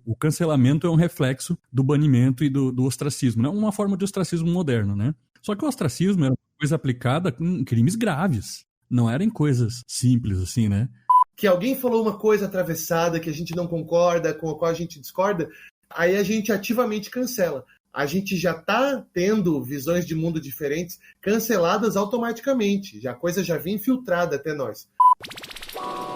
O cancelamento é um reflexo do banimento e do ostracismo, né? Uma forma de ostracismo moderno, né? Só que o ostracismo era uma coisa aplicada em crimes graves, não era em coisas simples assim, né? Que alguém falou uma coisa atravessada que a gente não concorda, com a qual a gente discorda, aí a gente ativamente cancela. A gente já está tendo visões de mundo diferentes canceladas automaticamente. A coisa já vem infiltrada até nós.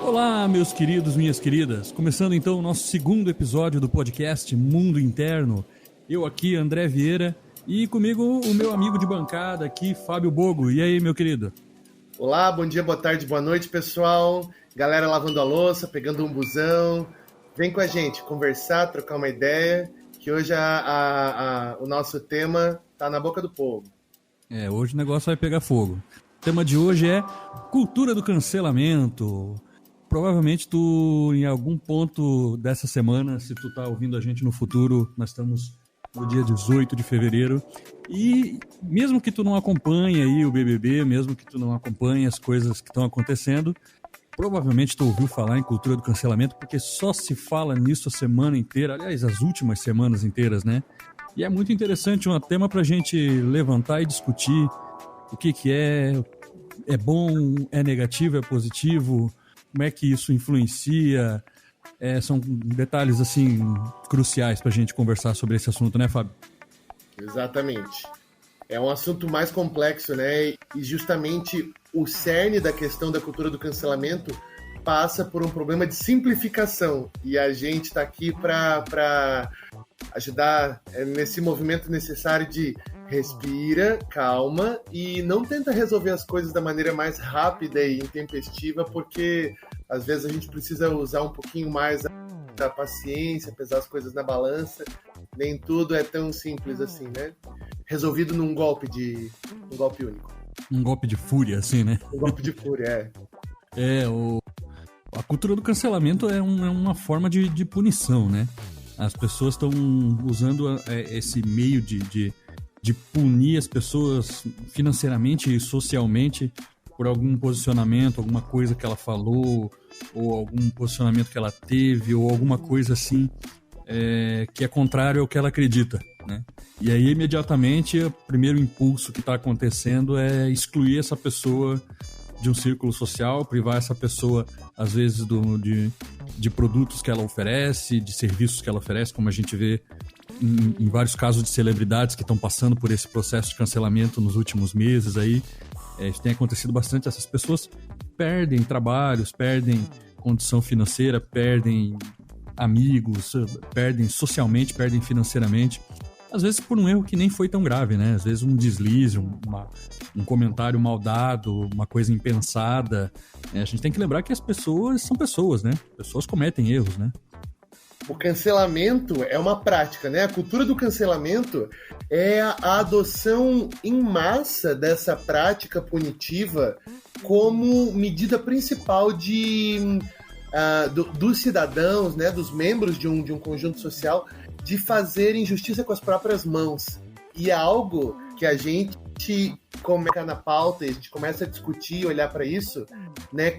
Olá, meus queridos, minhas queridas. Começando então o nosso segundo episódio do podcast Mundo Interno. Eu aqui, André Vieira, e comigo o meu amigo de bancada aqui, Fábio Bogo. E aí, meu querido? Olá, bom dia, boa tarde, boa noite, pessoal. Galera lavando a louça, pegando um busão. Vem com a gente conversar, trocar uma ideia, que hoje o nosso tema tá na boca do povo. Hoje o negócio vai pegar fogo. O tema de hoje é cultura do cancelamento. Provavelmente tu, em algum ponto dessa semana, se tu tá ouvindo a gente no futuro, nós estamos no dia 18 de fevereiro, e mesmo que tu não acompanhe aí o BBB, mesmo que tu não acompanhe as coisas que estão acontecendo, provavelmente tu ouviu falar em cultura do cancelamento, porque só se fala nisso a semana inteira, aliás, as últimas semanas inteiras, né? E é muito interessante, um tema pra gente levantar e discutir o que é bom, é negativo, é positivo, como é que isso influencia. São detalhes, assim, cruciais pra gente conversar sobre esse assunto, né, Fábio? Exatamente. É um assunto mais complexo, né? E justamente o cerne da questão da cultura do cancelamento passa por um problema de simplificação. E a gente está aqui para ajudar nesse movimento necessário de respira, calma e não tenta resolver as coisas da maneira mais rápida e intempestiva, porque às vezes a gente precisa usar um pouquinho mais da paciência, pesar as coisas na balança. Nem tudo é tão simples assim, né? Resolvido num golpe único. Um golpe de fúria, assim, né? Um golpe de fúria, A cultura do cancelamento é uma forma de punição, né? As pessoas estão usando esse meio de punir as pessoas financeiramente e socialmente por algum posicionamento, alguma coisa que ela falou, ou algum posicionamento que ela teve, ou alguma coisa assim que é contrário ao que ela acredita, né? E aí, imediatamente, o primeiro impulso que está acontecendo é excluir essa pessoa de um círculo social, privar essa pessoa, às vezes, de produtos que ela oferece, de serviços que ela oferece, como a gente vê em vários casos de celebridades que estão passando por esse processo de cancelamento nos últimos meses aí. Isso tem acontecido bastante. Essas pessoas perdem trabalhos, perdem condição financeira, perdem amigos, perdem socialmente, perdem financeiramente. Às vezes por um erro que nem foi tão grave, né? Às vezes um deslize, um comentário mal dado, uma coisa impensada. A gente tem que lembrar que as pessoas são pessoas, né? Pessoas cometem erros, né? O cancelamento é uma prática, né? A cultura do cancelamento é a adoção em massa dessa prática punitiva como medida principal dos cidadãos, né? Dos membros de um conjunto social, de fazerem justiça com as próprias mãos. E é algo que a gente começa na pauta e a gente começa a discutir, olhar para isso, né,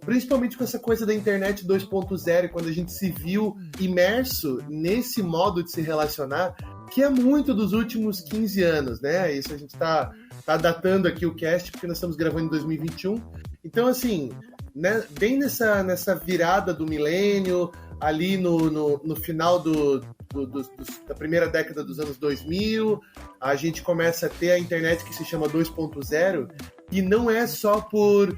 principalmente com essa coisa da internet 2.0, quando a gente se viu imerso nesse modo de se relacionar, que é muito dos últimos 15 anos, né? Isso a gente tá datando aqui o cast, porque nós estamos gravando em 2021. Então, assim, né, bem nessa virada do milênio, ali no final da primeira década dos anos 2000, a gente começa a ter a internet que se chama 2.0, e não é só por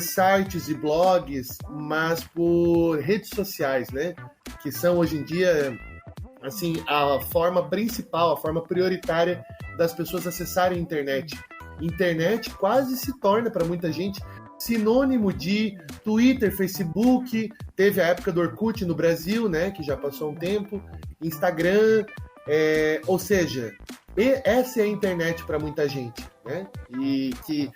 sites e blogs, mas por redes sociais, né? Que são, hoje em dia, assim, a forma principal, a forma prioritária das pessoas acessarem a internet. Internet quase se torna, para muita gente, sinônimo de Twitter, Facebook, teve a época do Orkut no Brasil, né, que já passou um tempo, Instagram, ou seja, essa é a internet para muita gente, né, e que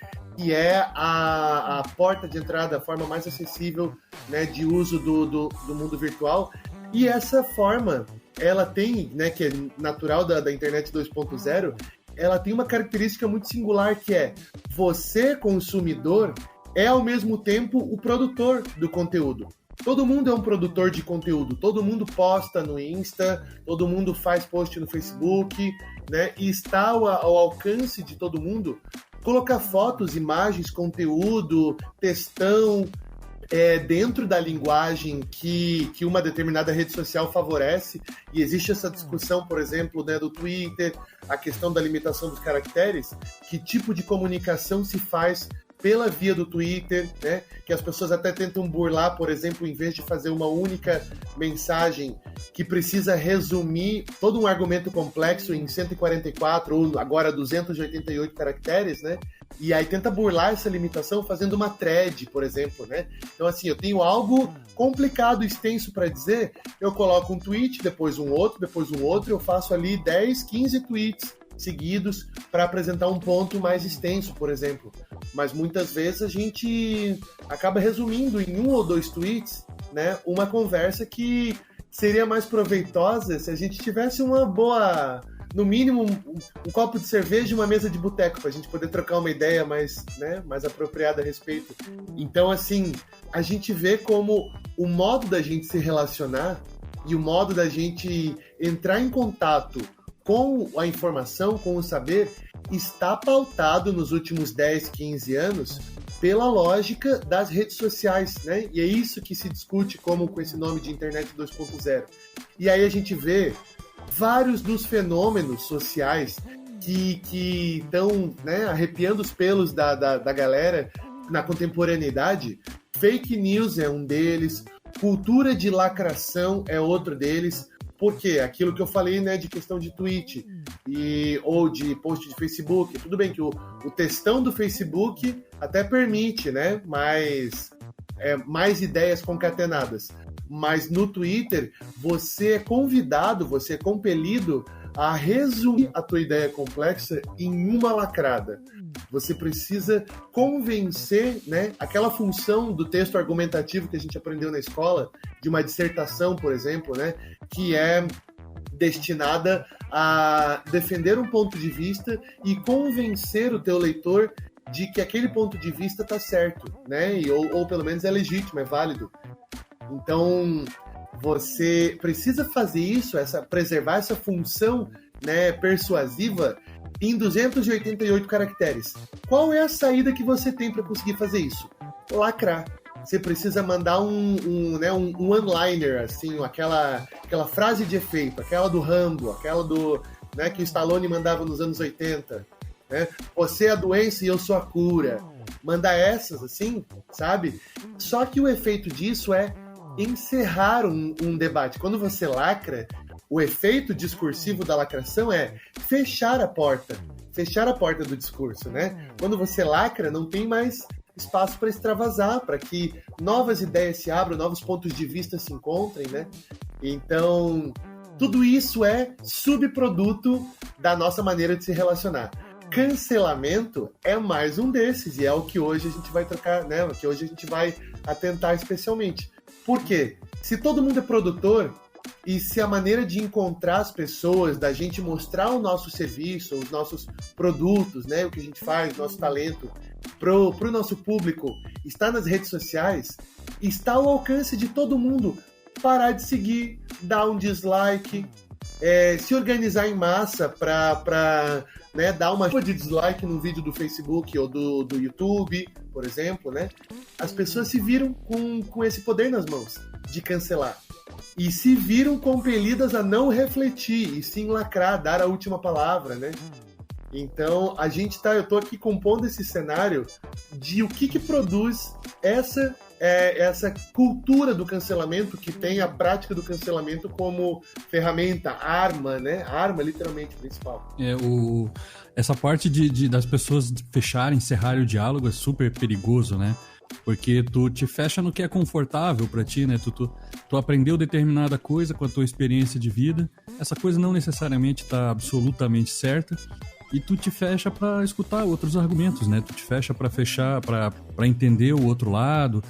é a porta de entrada, a forma mais acessível, né, de uso do mundo virtual. E essa forma, ela tem, né, que é natural da internet 2.0, ela tem uma característica muito singular, que é você, consumidor, é ao mesmo tempo o produtor do conteúdo. todo mundo é um produtor de conteúdo, todo mundo posta no Insta, todo mundo faz post no Facebook, né? E está ao alcance de todo mundo colocar fotos, imagens, conteúdo, textão, dentro da linguagem que uma determinada rede social favorece, e existe essa discussão, por exemplo, né, do Twitter, a questão da limitação dos caracteres, que tipo de comunicação se faz pela via do Twitter, né, que as pessoas até tentam burlar, por exemplo, em vez de fazer uma única mensagem que precisa resumir todo um argumento complexo em 144 ou agora 288 caracteres, né? E aí tenta burlar essa limitação fazendo uma thread, por exemplo, né? Então, assim, eu tenho algo complicado, extenso para dizer, eu coloco um tweet, depois um outro, eu faço ali 10, 15 tweets seguidos para apresentar um ponto mais extenso, por exemplo. Mas muitas vezes a gente acaba resumindo em 1 ou 2 tweets, né, uma conversa que seria mais proveitosa se a gente tivesse uma boa, no mínimo, um copo de cerveja e uma mesa de boteco, para a gente poder trocar uma ideia mais, né, mais apropriada a respeito. Então, assim, a gente vê como o modo da gente se relacionar e o modo da gente entrar em contato com a informação, com o saber, está pautado nos últimos 10, 15 anos pela lógica das redes sociais, né? E é isso que se discute como com esse nome de Internet 2.0. E aí a gente vê vários dos fenômenos sociais que estão, né, arrepiando os pelos da galera na contemporaneidade. Fake news é um deles, cultura de lacração é outro deles. Por quê? Aquilo que eu falei, né, de questão de tweet ou de post de Facebook. Tudo bem que o textão do Facebook até permite, né, mais ideias concatenadas. Mas no Twitter, você é convidado, você é compelido a resumir a tua ideia complexa em uma lacrada. Você precisa convencer, né, aquela função do texto argumentativo que a gente aprendeu na escola, de uma dissertação, por exemplo, né, que é destinada a defender um ponto de vista e convencer o teu leitor de que aquele ponto de vista está certo, né, ou pelo menos é legítimo, é válido. Então, você precisa fazer isso, preservar essa função, né, persuasiva em 288 caracteres. Qual é a saída que você tem para conseguir fazer isso? Lacrar. Você precisa mandar um one-liner, assim, aquela frase de efeito, aquela do Rambo, aquela do, né, que o Stallone mandava nos anos 80. Né? Você é a doença e eu sou a cura. Mandar essas, assim, sabe? Só que o efeito disso é encerrar um debate. Quando você lacra, o efeito discursivo da lacração é fechar a porta do discurso, né? Quando você lacra, não tem mais espaço para extravasar, para que novas ideias se abram, novos pontos de vista se encontrem, né? Então, tudo isso é subproduto da nossa maneira de se relacionar. Cancelamento é mais um desses, e é o que hoje a gente vai trocar, né? O que hoje a gente vai atentar especialmente. Por quê? Se todo mundo é produtor, e se a maneira de encontrar as pessoas, da gente mostrar o nosso serviço, os nossos produtos, né, o que a gente faz, nosso talento, pro nosso público, está nas redes sociais, está ao alcance de todo mundo parar de seguir, dar um dislike, se organizar em massa para né, dar uma de dislike no vídeo do Facebook ou do YouTube, por exemplo, né? As pessoas se viram com esse poder nas mãos de cancelar. E se viram compelidas a não refletir e sim lacrar, dar a última palavra, né? Então, eu tô aqui compondo esse cenário de o que produz essa cultura do cancelamento, que tem a prática do cancelamento como ferramenta, arma, né? Arma, literalmente, principal. Essa parte das pessoas fecharem, encerrarem o diálogo é super perigoso, né? Porque tu te fecha no que é confortável pra ti, né? Tu aprendeu determinada coisa com a tua experiência de vida, essa coisa não necessariamente tá absolutamente certa, e tu te fecha pra escutar outros argumentos, né? Tu te fecha pra entender o outro lado.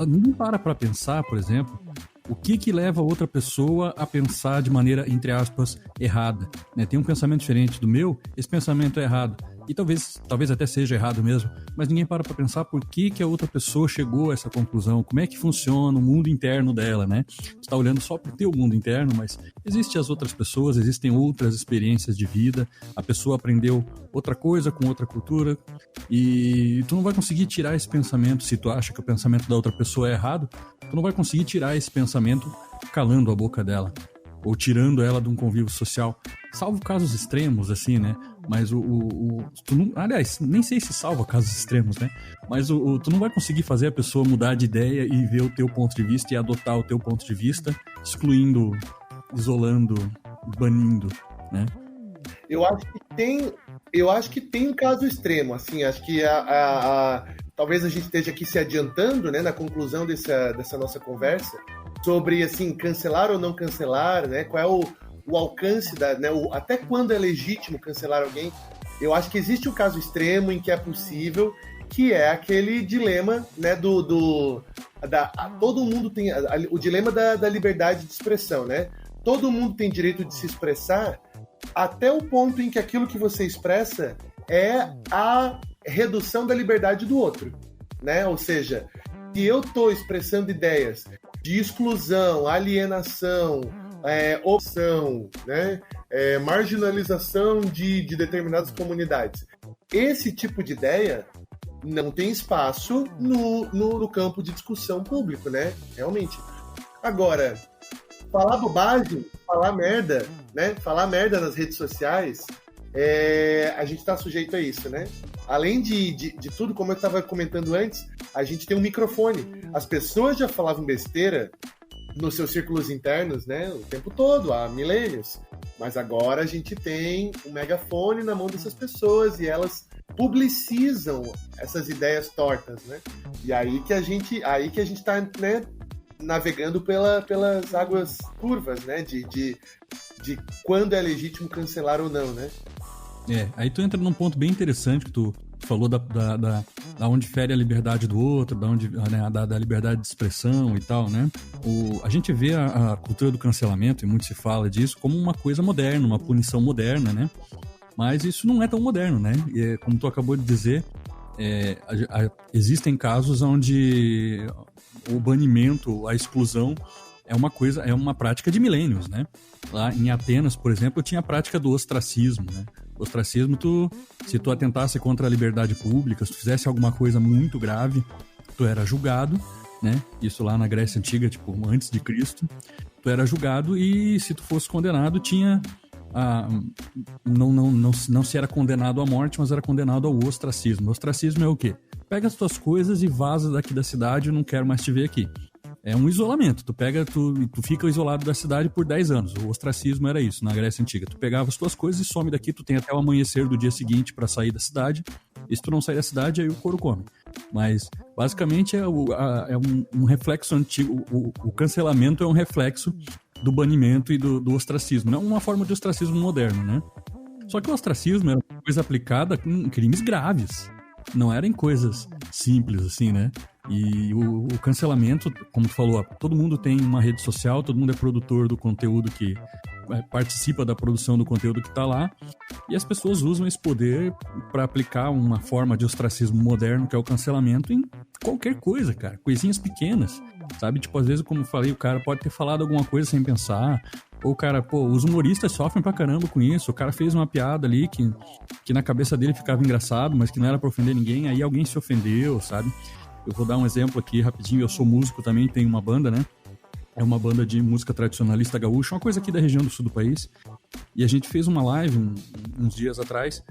Ninguém para pra pensar, por exemplo, o que leva outra pessoa a pensar de maneira, entre aspas, errada, né? Tem um pensamento diferente do meu, esse pensamento é errado. E talvez até seja errado mesmo, mas ninguém para pra pensar por que a outra pessoa chegou a essa conclusão, como é que funciona o mundo interno dela, né? Tu tá olhando só pro teu mundo interno, mas existem as outras pessoas, existem outras experiências de vida, a pessoa aprendeu outra coisa com outra cultura, e tu não vai conseguir tirar esse pensamento, se tu acha que o pensamento da outra pessoa é errado, tu não vai conseguir tirar esse pensamento calando a boca dela, ou tirando ela de um convívio social, salvo casos extremos, assim, né? Mas tu não, aliás, nem sei se salva casos extremos, né? Mas tu não vai conseguir fazer a pessoa mudar de ideia e ver o teu ponto de vista e adotar o teu ponto de vista, excluindo, isolando, banindo, né? Eu acho que tem um caso extremo, assim, acho que talvez a gente esteja aqui se adiantando, né, na conclusão dessa nossa conversa, sobre, assim, cancelar ou não cancelar, né, qual é o alcance, né, até quando é legítimo cancelar alguém. Eu acho que existe um caso extremo em que é possível, que é aquele dilema, né, todo mundo tem o dilema da liberdade de expressão, né? Todo mundo tem direito de se expressar até o ponto em que aquilo que você expressa é a redução da liberdade do outro, né? Ou seja, se eu estou expressando ideias de exclusão, alienação, opção, né? Marginalização de determinadas comunidades, esse tipo de ideia não tem espaço no campo de discussão público, né? Realmente. Agora, falar bobagem, falar merda, né? Falar merda nas redes sociais, a gente tá sujeito a isso, né? Além de tudo, como eu estava comentando antes, a gente tem um microfone. As pessoas já falavam besteira nos seus círculos internos, né? O tempo todo, há milênios. Mas agora a gente tem um megafone na mão dessas pessoas e elas publicizam essas ideias tortas, né? E aí que a gente tá, né, navegando pelas águas curvas, né? De quando é legítimo cancelar ou não, né? Aí tu entra num ponto bem interessante que tu falou da onde fere a liberdade do outro, da liberdade de expressão e tal, né? A gente vê a cultura do cancelamento, e muito se fala disso, como uma coisa moderna, uma punição moderna, né? Mas isso não é tão moderno, né? E, como tu acabou de dizer, existem casos onde o banimento, a exclusão é uma prática de milênios, né? Lá em Atenas, por exemplo, tinha a prática do ostracismo, né? O ostracismo, se tu atentasse contra a liberdade pública, se tu fizesse alguma coisa muito grave, tu era julgado, né? Isso lá na Grécia Antiga, tipo, antes de Cristo, tu era julgado e se tu fosse condenado, não se era condenado à morte, mas era condenado ao ostracismo. O ostracismo é o quê? Pega as tuas coisas e vaza daqui da cidade, eu não quero mais te ver aqui. É um isolamento, tu fica isolado da cidade por 10 anos. O ostracismo era isso, na Grécia Antiga. Tu pegava as tuas coisas e some daqui, tu tem até o amanhecer do dia seguinte para sair da cidade. E se tu não sair da cidade, aí o couro come. Mas, basicamente, é um reflexo antigo. O cancelamento é um reflexo do banimento e do ostracismo. Não é uma forma de ostracismo moderno, né? Só que o ostracismo era uma coisa aplicada em crimes graves. Não era em coisas simples, assim, né? E o cancelamento, como tu falou, todo mundo tem uma rede social, todo mundo é produtor do conteúdo que participa da produção do conteúdo que tá lá, e as pessoas usam esse poder para aplicar uma forma de ostracismo moderno, que é o cancelamento, em qualquer coisa, cara, coisinhas pequenas, sabe? Tipo, às vezes, como eu falei, o cara pode ter falado alguma coisa sem pensar, ou o cara, os humoristas sofrem pra caramba com isso, o cara fez uma piada ali que na cabeça dele ficava engraçado, mas que não era pra ofender ninguém, aí alguém se ofendeu, sabe? Eu vou dar um exemplo aqui rapidinho, eu sou músico também, tenho uma banda, né? É uma banda de música tradicionalista gaúcha, uma coisa aqui da região do sul do país. E a gente fez uma live uns dias atrás,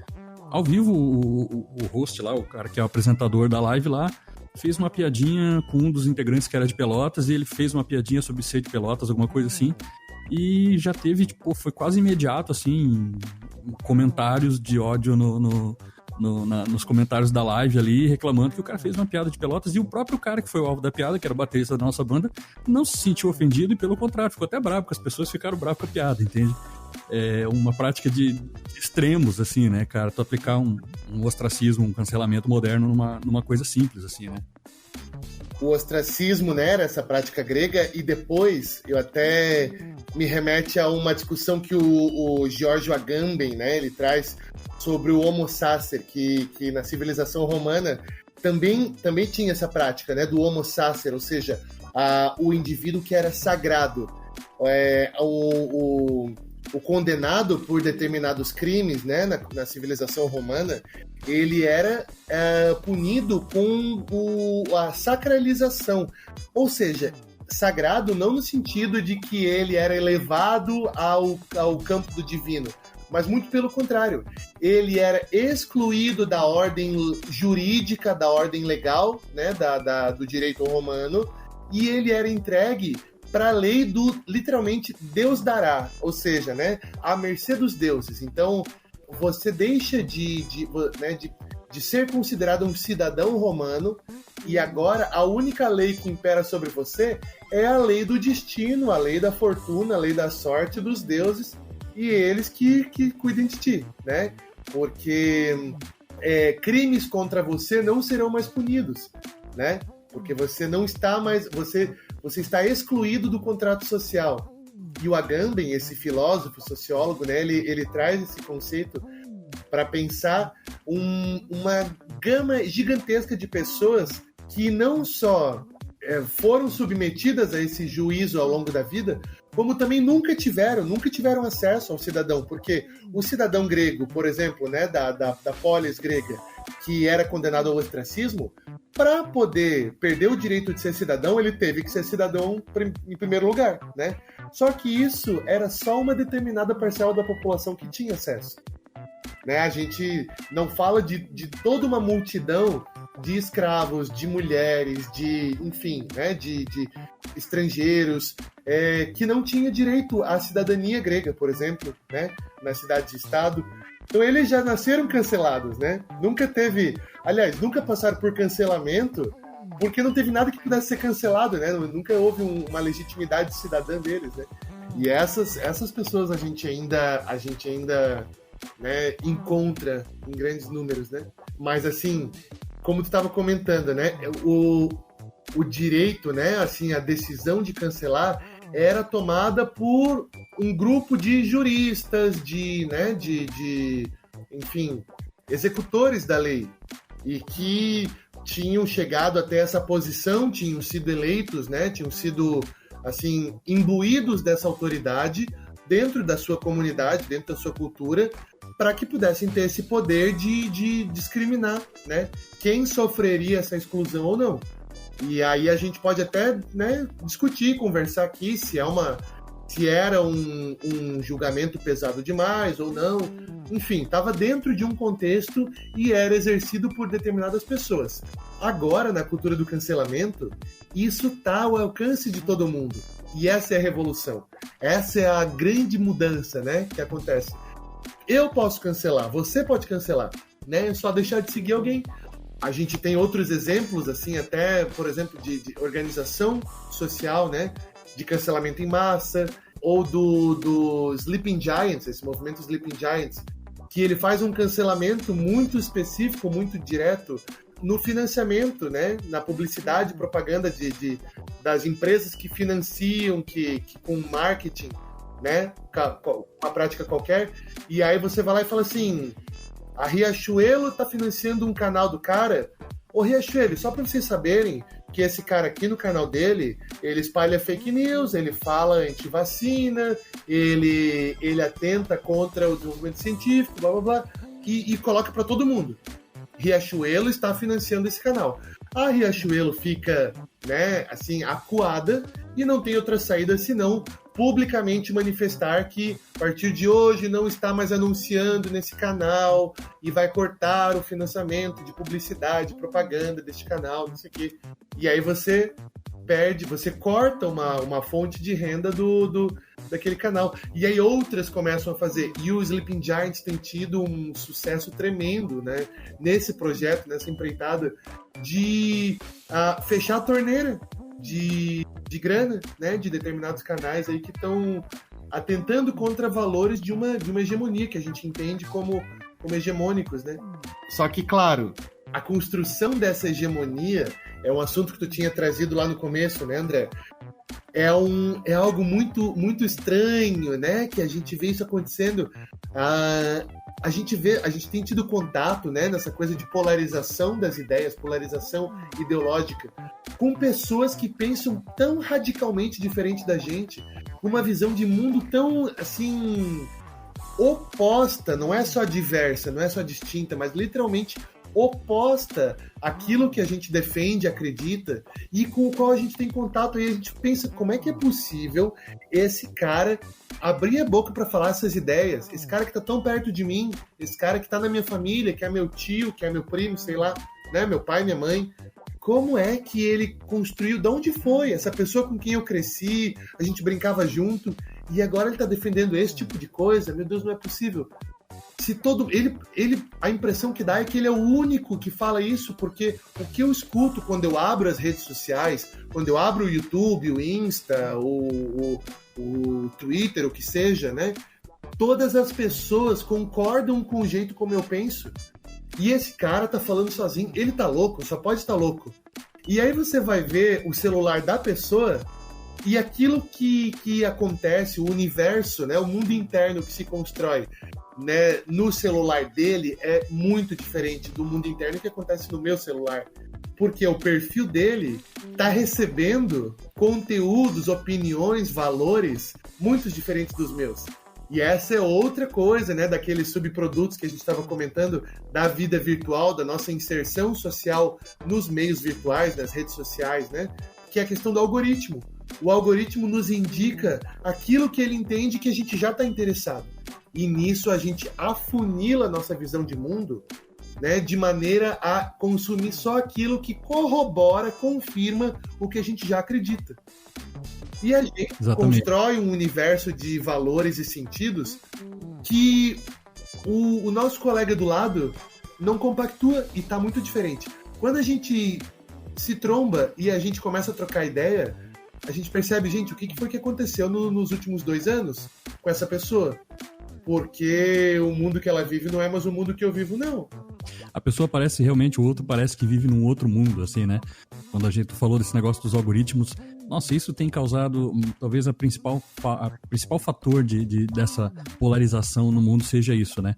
ao vivo, o host lá, o cara que é o apresentador da live lá, fez uma piadinha com um dos integrantes que era de Pelotas, e ele fez uma piadinha sobre ser de Pelotas, alguma coisa assim. E já teve, tipo, foi quase imediato, assim, comentários de ódio nos comentários da live ali, reclamando que o cara fez uma piada de Pelotas, e o próprio cara que foi o alvo da piada, que era o baterista da nossa banda, não se sentiu ofendido e, pelo contrário, ficou até bravo, porque as pessoas ficaram bravas com a piada, entende? É uma prática de extremos, assim, né, cara? Tu aplicar um ostracismo, um cancelamento moderno numa coisa simples, assim, né? o ostracismo, né, essa prática grega, e depois eu até me remete a uma discussão que o Giorgio Agamben, né, ele traz sobre o homo sacer, que na civilização romana também tinha essa prática, né, do homo sacer, ou seja, o indivíduo que era sagrado. O condenado por determinados crimes, né, na civilização romana, ele era punido com a sacralização. Ou seja, sagrado não no sentido de que ele era elevado ao campo do divino, mas muito pelo contrário. Ele era excluído da ordem jurídica, da ordem legal, né, do direito romano, e ele era entregue para a lei do, literalmente, Deus dará, ou seja, né, à mercê dos deuses. Então, você deixa de ser considerado um cidadão romano, e agora a única lei que impera sobre você é a lei do destino, a lei da fortuna, a lei da sorte dos deuses, e eles que cuidem de ti, né? Porque crimes contra você não serão mais punidos, né? Porque você não está mais... Você está excluído do contrato social. E o Agamben, esse filósofo, sociólogo, né, ele traz esse conceito para pensar uma gama gigantesca de pessoas que não só foram submetidas a esse juízo ao longo da vida, como também nunca tiveram acesso ao cidadão. Porque o cidadão grego, por exemplo, né, da polis grega, que era condenado ao ostracismo, para poder perder o direito de ser cidadão, ele teve que ser cidadão em primeiro lugar, né? Só que isso era só uma determinada parcela da população que tinha acesso, né? A gente não fala de toda uma multidão de escravos, de mulheres, enfim, né? de estrangeiros que não tinha direito à cidadania grega, por exemplo, né? Na cidade-estado. Então eles já nasceram cancelados, né? Nunca passaram por cancelamento, porque não teve nada que pudesse ser cancelado, né? Nunca houve uma legitimidade cidadã deles, né? E essas pessoas a gente ainda né, encontra em grandes números, né? Mas assim, como tu estava comentando, né? O direito, né? Assim, a decisão de cancelar era tomada por um grupo de juristas, enfim, executores da lei, e que tinham chegado até essa posição, tinham sido eleitos, né, tinham sido, assim, imbuídos dessa autoridade dentro da sua comunidade, dentro da sua cultura, para que pudessem ter esse poder de discriminar, né, quem sofreria essa exclusão ou não. E aí a gente pode até, né, discutir, conversar aqui se era um julgamento pesado demais ou não. Enfim, estava dentro de um contexto e era exercido por determinadas pessoas. Agora, na cultura do cancelamento, isso está ao alcance de todo mundo. E essa é a revolução. Essa é a grande mudança, né, que acontece. Eu posso cancelar, você pode cancelar, né? É só deixar de seguir alguém. A gente tem outros exemplos, assim, até, por exemplo, de organização social, né? De cancelamento em massa, ou do Sleeping Giants, esse movimento Sleeping Giants, que ele faz um cancelamento muito específico, muito direto no financiamento, né? Na publicidade, propaganda das empresas que financiam, que com marketing, né? Uma prática qualquer. E aí você vai lá e fala assim... A Riachuelo tá financiando um canal do cara. Ô Riachuelo, só para vocês saberem que esse cara aqui no canal dele, ele espalha fake news, ele fala anti-vacina, ele atenta contra o desenvolvimento científico, blá blá blá, e coloca para todo mundo. Riachuelo está financiando esse canal. A Riachuelo fica, né, assim, acuada e não tem outra saída senão publicamente manifestar que a partir de hoje não está mais anunciando nesse canal e vai cortar o financiamento de publicidade, propaganda deste canal, não sei o quê. E aí você corta uma fonte de renda daquele canal. E aí outras começam a fazer. E o Sleeping Giants tem tido um sucesso tremendo, né, nesse projeto, nessa empreitada, de fechar a torneira de grana, né, de determinados canais aí que estão atentando contra valores de uma hegemonia que a gente entende como hegemônicos, né? Só que, claro, a construção dessa hegemonia é um assunto que tu tinha trazido lá no começo, né, André? É algo muito, muito estranho, né? Que a gente vê isso acontecendo. A gente tem tido contato, né, nessa coisa de polarização das ideias, polarização ideológica, com pessoas que pensam tão radicalmente diferente da gente, uma visão de mundo tão, assim, oposta, não é só diversa, não é só distinta, mas literalmente oposta àquilo que a gente defende, acredita, e com o qual a gente tem contato, e a gente pensa, como é que é possível esse cara abrir a boca para falar essas ideias, esse cara que tá tão perto de mim, esse cara que tá na minha família, que é meu tio, que é meu primo, sei lá, né, meu pai, minha mãe, como é que ele construiu, de onde foi essa pessoa com quem eu cresci, a gente brincava junto, e agora ele tá defendendo esse tipo de coisa? Meu Deus, não é possível. Se a impressão que dá é que ele é o único que fala isso, porque o que eu escuto quando eu abro as redes sociais, quando eu abro o YouTube, o Insta, o Twitter, o que seja, né? Todas as pessoas concordam com o jeito como eu penso. E esse cara tá falando sozinho, ele tá louco, só pode estar louco. E aí você vai ver o celular da pessoa e aquilo que acontece, o universo, né, o mundo interno que se constrói, né, no celular dele é muito diferente do mundo interno que acontece no meu celular. Porque o perfil dele está recebendo conteúdos, opiniões, valores muito diferentes dos meus. E essa é outra coisa, né, daqueles subprodutos que a gente estava comentando da vida virtual, da nossa inserção social nos meios virtuais, nas redes sociais, né, que é a questão do algoritmo. O algoritmo nos indica aquilo que ele entende que a gente já está interessado. E nisso a gente afunila a nossa visão de mundo, né, de maneira a consumir só aquilo que corrobora, confirma o que a gente já acredita. E a gente constrói um universo de valores e sentidos que o nosso colega do lado não compactua e está muito diferente. Quando a gente se tromba e a gente começa a trocar ideia, a gente percebe, gente, o que foi que aconteceu nos últimos 2 anos com essa pessoa? Porque o mundo que ela vive não é mais o mundo que eu vivo, não. A pessoa parece realmente, o outro parece que vive num outro mundo, assim, né? Quando a gente falou desse negócio dos algoritmos, nossa, isso tem causado, talvez a principal fator dessa polarização no mundo seja isso, né?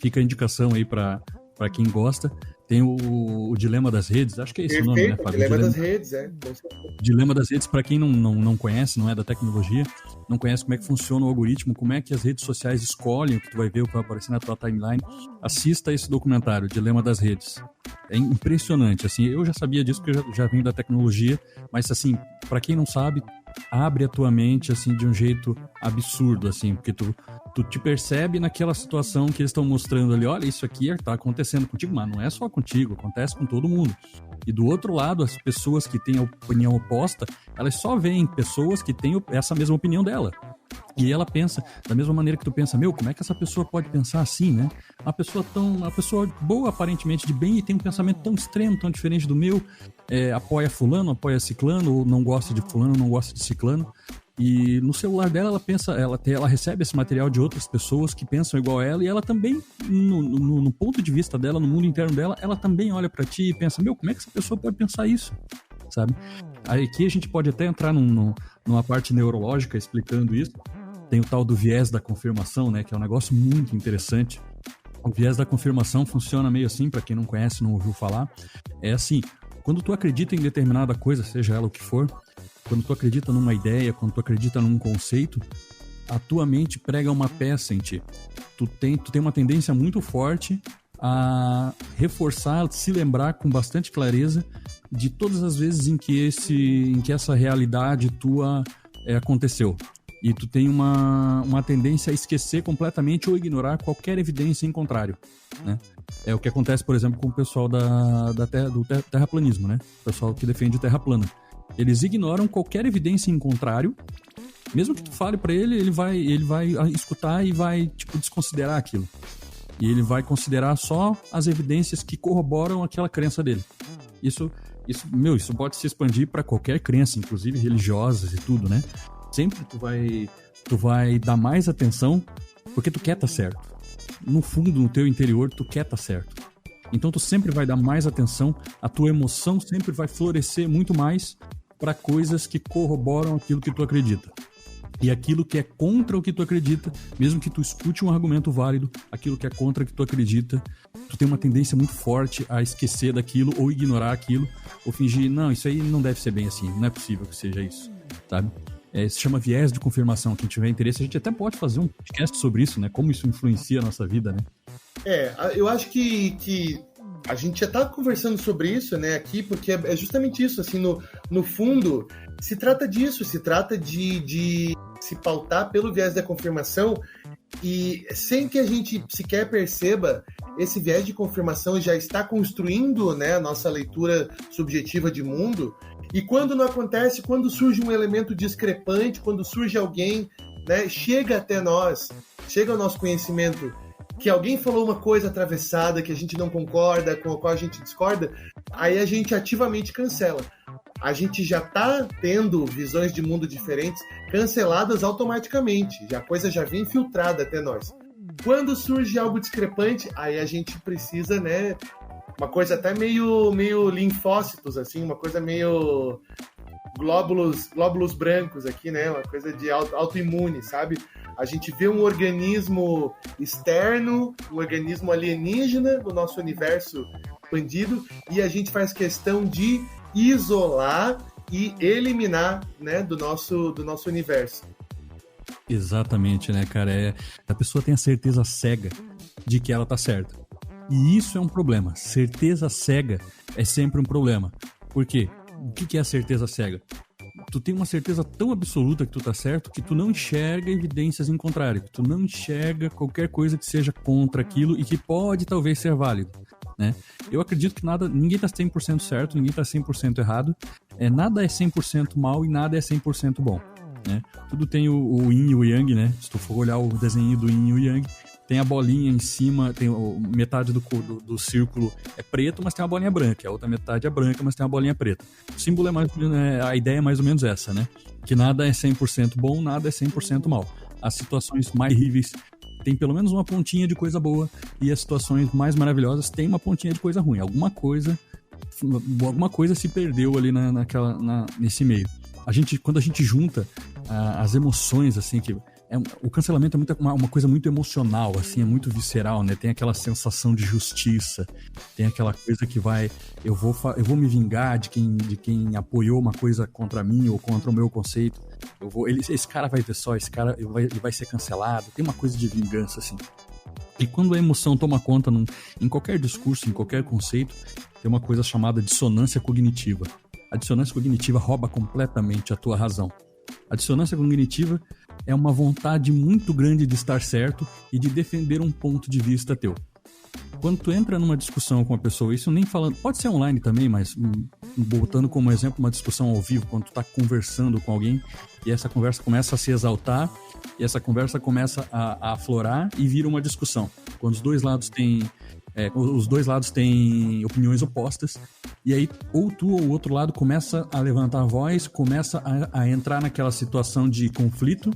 Fica a indicação aí para quem gosta. Tem o Dilema das Redes, acho que é esse o nome, né, Fábio? Dilema das Redes, Dilema das Redes, para quem não conhece, não é da tecnologia, não conhece como é que funciona o algoritmo, como é que as redes sociais escolhem o que tu vai ver, o que vai aparecer na tua timeline, assista esse documentário, Dilema das Redes. É impressionante, assim, eu já sabia disso porque eu já venho da tecnologia, mas assim, para quem não sabe, abre a tua mente, assim, de um jeito absurdo, assim, porque tu te percebe naquela situação que eles estão mostrando ali, olha, isso aqui tá acontecendo contigo, mas não é só contigo, acontece com todo mundo. E do outro lado, as pessoas que têm a opinião oposta, elas só veem pessoas que têm essa mesma opinião dela. E ela pensa da mesma maneira que tu pensa, como é que essa pessoa pode pensar assim, né? Uma pessoa boa, aparentemente de bem, e tem um pensamento tão extremo, tão diferente do meu, apoia fulano, apoia ciclano, ou não gosta de fulano, não gosta de ciclano. E no celular dela, ela pensa, ela recebe esse material de outras pessoas que pensam igual a ela, e ela também, no ponto de vista dela, no mundo interno dela, ela também olha pra ti e pensa, como é que essa pessoa pode pensar isso? Sabe? Aqui a gente pode até entrar numa parte neurológica explicando isso. Tem o tal do viés da confirmação, né, que é um negócio muito interessante. O viés da confirmação funciona meio assim, para quem não conhece, não ouviu falar. É assim, quando tu acredita em determinada coisa, seja ela o que for, quando tu acredita numa ideia, quando tu acredita num conceito, a tua mente prega uma peça em ti. Tu tem uma tendência muito forte a reforçar, se lembrar com bastante clareza de todas as vezes em que essa realidade tua aconteceu. E tu tem uma tendência a esquecer completamente ou ignorar qualquer evidência em contrário, né? É o que acontece, por exemplo, com o pessoal do terraplanismo, né? O pessoal que defende terra plana. Eles ignoram qualquer evidência em contrário, mesmo que tu fale pra ele, ele vai escutar e vai, desconsiderar aquilo. E ele vai considerar só as evidências que corroboram aquela crença dele. Isso pode se expandir para qualquer crença, inclusive religiosas e tudo, né? Sempre tu vai dar mais atenção porque tu quer estar certo. No fundo, no teu interior, tu quer estar certo. Então tu sempre vai dar mais atenção, a tua emoção sempre vai florescer muito mais para coisas que corroboram aquilo que tu acredita. E aquilo que é contra o que tu acredita, mesmo que tu escute um argumento válido, aquilo que é contra o que tu acredita, tu tem uma tendência muito forte a esquecer daquilo, ou ignorar aquilo, ou fingir, não, isso aí não deve ser bem assim, não é possível que seja isso, sabe? Se chama viés de confirmação. Quem tiver interesse, a gente até pode fazer um podcast sobre isso, né? Como isso influencia a nossa vida, né? Eu acho que a gente já tá conversando sobre isso, né, aqui, porque é justamente isso, assim, no fundo, se trata disso, se trata de se pautar pelo viés da confirmação, e sem que a gente sequer perceba, esse viés de confirmação já está construindo, né, a nossa leitura subjetiva de mundo, e quando não acontece, quando surge um elemento discrepante, quando surge alguém, né, chega até nós, chega ao nosso conhecimento, que alguém falou uma coisa atravessada, que a gente não concorda, com a qual a gente discorda, aí a gente ativamente cancela. A gente já está tendo visões de mundo diferentes canceladas automaticamente. A coisa já vem filtrada até nós. Quando surge algo discrepante, aí a gente precisa, né, uma coisa até meio linfócitos, assim, uma coisa meio glóbulos brancos aqui, né, uma coisa de autoimune, sabe? A gente vê um organismo externo, um organismo alienígena no nosso universo expandido, e a gente faz questão de isolar e eliminar, né, do nosso universo. Exatamente, né, cara? A pessoa tem a certeza cega de que ela tá certa. E isso é um problema. Certeza cega é sempre um problema. Por quê? O que é a certeza cega? Tu tem uma certeza tão absoluta que tu tá certo que tu não enxerga evidências em contrário, que tu não enxerga qualquer coisa que seja contra aquilo e que pode talvez ser válido, né? Eu acredito que ninguém tá 100% certo, ninguém tá 100% errado, nada é 100% mal e nada é 100% bom, né? Tudo tem o yin e o yang, né? Se tu for olhar o desenho do yin e o yang, tem a bolinha em cima, tem metade do círculo é preto, mas tem uma bolinha branca. A outra metade é branca, mas tem uma bolinha preta. O símbolo a ideia é mais ou menos essa, né? Que nada é 100% bom, nada é 100% mal. As situações mais horríveis têm pelo menos uma pontinha de coisa boa, e as situações mais maravilhosas têm uma pontinha de coisa ruim. Alguma coisa se perdeu ali nesse meio. Quando a gente junta as emoções, assim, que o cancelamento é uma coisa muito emocional, assim, é muito visceral, né? Tem aquela sensação de justiça, tem aquela coisa que eu vou me vingar de quem apoiou uma coisa contra mim ou contra o meu conceito. Esse cara vai ver só, esse cara ele vai ser cancelado. Tem uma coisa de vingança, assim. E quando a emoção toma conta em qualquer discurso, em qualquer conceito, tem uma coisa chamada dissonância cognitiva. A dissonância cognitiva rouba completamente a tua razão. A dissonância cognitiva é uma vontade muito grande de estar certo e de defender um ponto de vista teu. Quando tu entra numa discussão com uma pessoa, isso nem falando, pode ser online também, mas botando como exemplo uma discussão ao vivo, quando tu tá conversando com alguém e essa conversa começa a se exaltar e essa conversa começa a aflorar e vira uma discussão. Quando os dois lados têm opiniões opostas, e aí ou tu ou o outro lado começa a levantar a voz, começa a entrar naquela situação de conflito,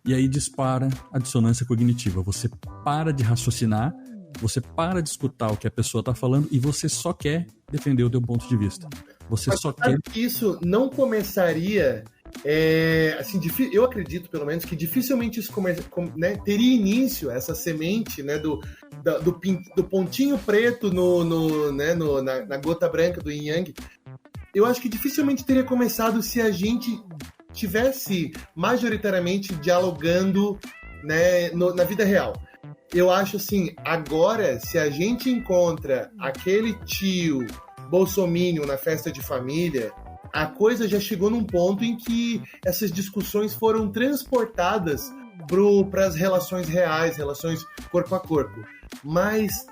e aí dispara a dissonância cognitiva. Você para de raciocinar, você para de escutar o que a pessoa está falando e você só quer defender o teu ponto de vista. Você Mas só quer... que isso não começaria... assim, eu acredito, pelo menos, que dificilmente isso né, teria início, essa semente, né, do pontinho preto na gota branca do yin yang. Eu acho que dificilmente teria começado se a gente tivesse majoritariamente dialogando, né, na vida real. Eu acho assim, agora, se a gente encontra aquele tio bolsominion na festa de família, a coisa já chegou num ponto em que essas discussões foram transportadas para as relações reais, relações corpo a corpo. Mas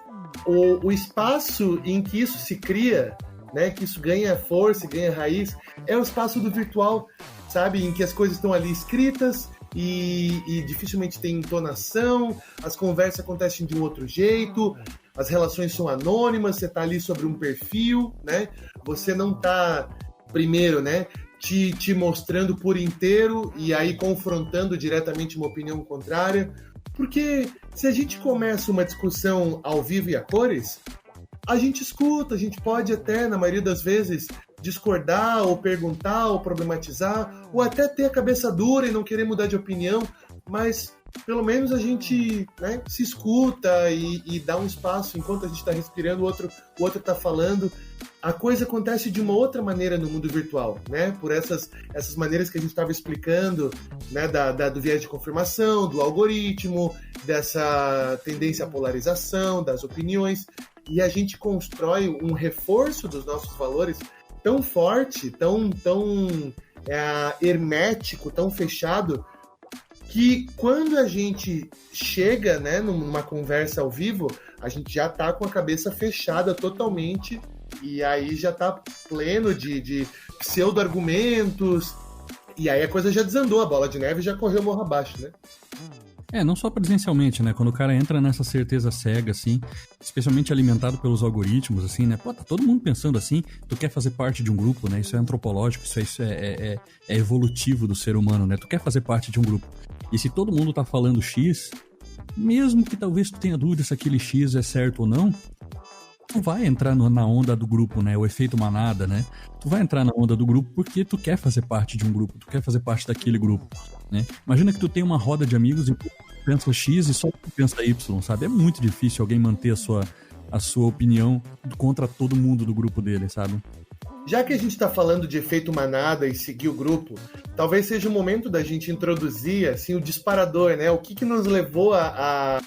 o espaço em que isso se cria, né, que isso ganha força, ganha raiz, é o espaço do virtual, sabe? Em que as coisas estão ali escritas e dificilmente tem entonação, as conversas acontecem de um outro jeito, as relações são anônimas, você está ali sobre um perfil, né? Você não está... primeiro, né, te mostrando por inteiro e aí confrontando diretamente uma opinião contrária, porque se a gente começa uma discussão ao vivo e a cores, a gente escuta, a gente pode até, na maioria das vezes, discordar, ou perguntar, ou problematizar, ou até ter a cabeça dura e não querer mudar de opinião, mas pelo menos a gente, né, se escuta e dá um espaço enquanto a gente está respirando, o outro está falando. A coisa acontece de uma outra maneira no mundo virtual, né? Por essas maneiras que a gente estava explicando, né? Do viés de confirmação, do algoritmo, dessa tendência à polarização, das opiniões. E a gente constrói um reforço dos nossos valores tão forte, tão hermético, tão fechado, que quando a gente chega, né, numa conversa ao vivo, a gente já está com a cabeça fechada totalmente e aí já está pleno de pseudo-argumentos, e aí a coisa já desandou, a bola de neve já correu morro abaixo, né? Não só presencialmente, né? Quando o cara entra nessa certeza cega, assim, especialmente alimentado pelos algoritmos, assim, né? Pô, tá todo mundo pensando assim, tu quer fazer parte de um grupo, né? Isso é antropológico, isso é evolutivo do ser humano, né? Tu quer fazer parte de um grupo. E se todo mundo tá falando X, mesmo que talvez tu tenha dúvida se aquele X é certo ou não, tu vai entrar na onda do grupo, né? O efeito manada, né? Tu vai entrar na onda do grupo porque tu quer fazer parte de um grupo, tu quer fazer parte daquele grupo, né? Imagina que tu tem uma roda de amigos e tu pensa X e só tu pensa Y, sabe? É muito difícil alguém manter a sua opinião contra todo mundo do grupo dele, sabe? Já que a gente está falando de efeito manada e seguir o grupo, talvez seja o momento da gente introduzir assim, o disparador, né? O que nos levou a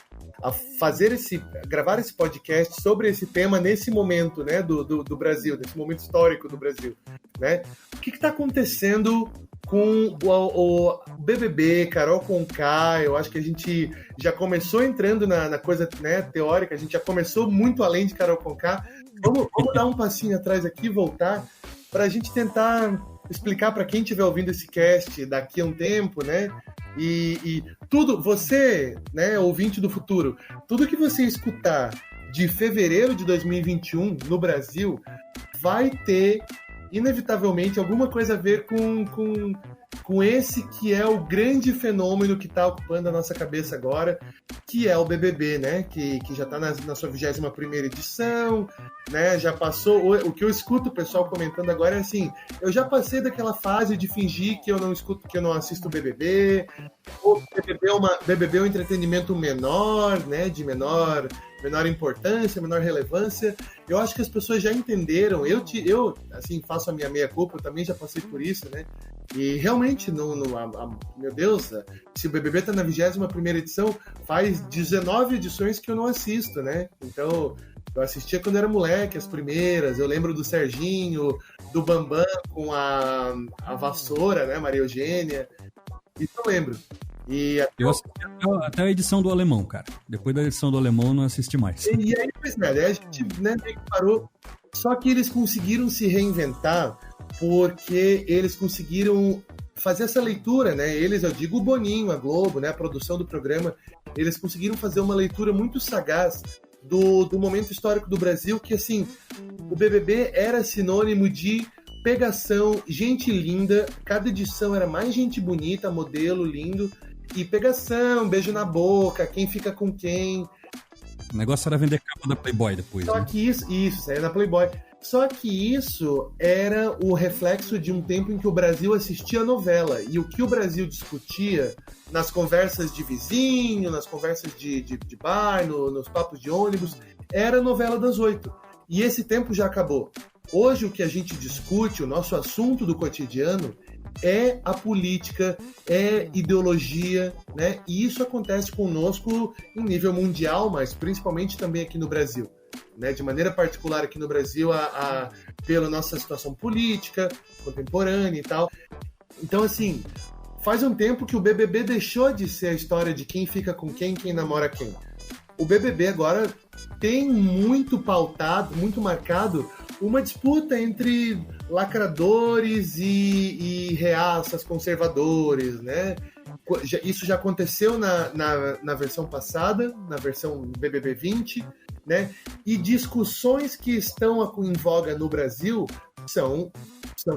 gravar esse podcast sobre esse tema nesse momento, né, do Brasil, nesse momento histórico do Brasil, né? O que está acontecendo com o BBB, Carol Conká? Eu acho que a gente já começou entrando na coisa, né, teórica, a gente já começou muito além de Carol Conká. Vamos dar um passinho atrás aqui, voltar, para a gente tentar explicar para quem estiver ouvindo esse cast daqui a um tempo, né? E tudo, você, né, ouvinte do futuro, tudo que você escutar de fevereiro de 2021 no Brasil vai ter, inevitavelmente, alguma coisa a ver com esse que é o grande fenômeno que está ocupando a nossa cabeça agora, que é o BBB, né? Que já está na sua 21ª edição, né? Já passou. O que eu escuto o pessoal comentando agora é assim: eu já passei daquela fase de fingir que eu não escuto, que eu não assisto BBB. O BBB é um entretenimento menor, né? De menor importância, menor relevância. Eu acho que as pessoas já entenderam. Eu assim, faço a minha meia-culpa, eu também já passei por isso, né? E realmente, meu Deus, se o BBB tá na 21ª edição, faz 19 edições que eu não assisto, né? Então, eu assistia quando era moleque, as primeiras. Eu lembro do Serginho, do Bambam com a vassoura, né? Maria Eugênia. Isso eu lembro. Eu assisti até a edição do Alemão, cara. Depois da edição do Alemão, eu não assisti mais. E aí, pois é, a gente, né, meio que parou. Só que eles conseguiram se reinventar porque eles conseguiram fazer essa leitura, né? Eles, eu digo o Boninho, a Globo, né? A produção do programa, eles conseguiram fazer uma leitura muito sagaz do momento histórico do Brasil, que, assim, o BBB era sinônimo de pegação, gente linda, cada edição era mais gente bonita, modelo lindo, e pegação, beijo na boca, quem fica com quem. O negócio era vender capa da Playboy depois. Só né? que isso saía na Playboy. Só que isso era o reflexo de um tempo em que o Brasil assistia novela. E o que o Brasil discutia nas conversas de vizinho, nas conversas de bar, nos papos de ônibus, era a novela das 8. E esse tempo já acabou. Hoje o que a gente discute, o nosso assunto do cotidiano, é a política, é ideologia, né? E isso acontece conosco em nível mundial, mas principalmente também aqui no Brasil. Né, de maneira particular aqui no Brasil, pela nossa situação política, contemporânea e tal. Então, assim, faz um tempo que o BBB deixou de ser a história de quem fica com quem namora quem. O BBB agora tem muito pautado, muito marcado, uma disputa entre lacradores e reaças, conservadores, né? Isso já aconteceu na versão passada, na versão BBB 20, né? E discussões que estão em voga no Brasil são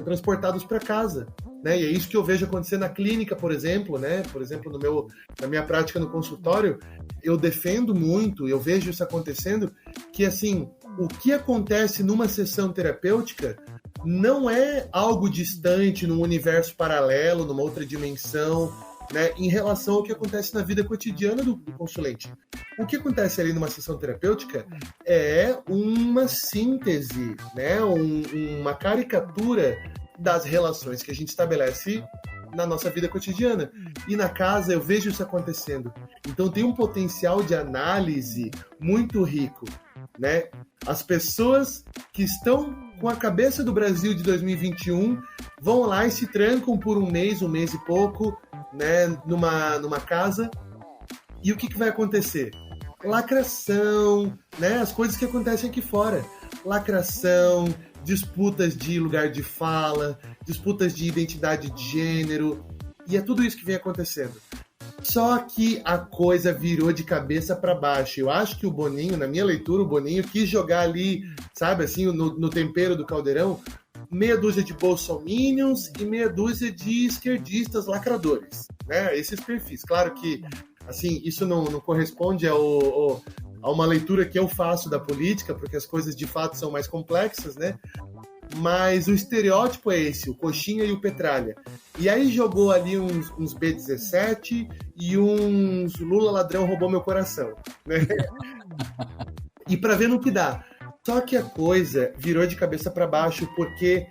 transportados para casa, né? E é isso que eu vejo acontecer na clínica, por exemplo, né? Por exemplo, na minha prática no consultório, eu defendo muito, eu vejo isso acontecendo, que assim, o que acontece numa sessão terapêutica não é algo distante, num universo paralelo, numa outra dimensão, né, em relação ao que acontece na vida cotidiana do consulente. O que acontece ali numa sessão terapêutica é uma síntese, né, uma caricatura das relações que a gente estabelece na nossa vida cotidiana. E na casa eu vejo isso acontecendo. Então tem um potencial de análise muito rico, né? As pessoas que estão com a cabeça do Brasil de 2021 vão lá e se trancam por um mês e pouco, né, numa casa. E o que vai acontecer? Lacração, né? As coisas que acontecem aqui fora. Lacração, disputas de lugar de fala, disputas de identidade de gênero, e é tudo isso que vem acontecendo. Só que a coisa virou de cabeça para baixo. Eu acho que o Boninho, na minha leitura, o Boninho quis jogar ali, sabe, assim, no tempero do caldeirão, meia dúzia de bolsominions e meia dúzia de esquerdistas lacradores, né? Esses perfis. Claro que, assim, isso não corresponde a uma leitura que eu faço da política, porque as coisas de fato são mais complexas, né? Mas o estereótipo é esse, o Coxinha e o Petralha. E aí jogou ali uns B-17 e uns Lula ladrão roubou meu coração, né? E para ver no que dá. Só que a coisa virou de cabeça para baixo, porque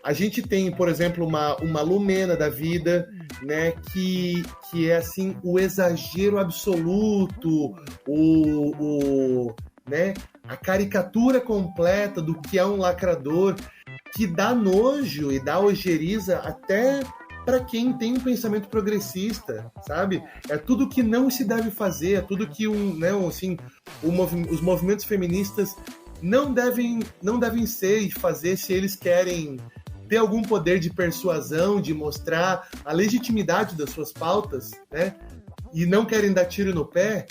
a gente tem, por exemplo, uma Lumena da vida, né, que é assim o exagero absoluto, né, a caricatura completa do que é um lacrador, que dá nojo e dá ojeriza até para quem tem um pensamento progressista, sabe? É tudo que não se deve fazer, é tudo que os movimentos feministas não devem ser e fazer se eles querem ter algum poder de persuasão, de mostrar a legitimidade das suas pautas, né? E não querem dar tiro no pé.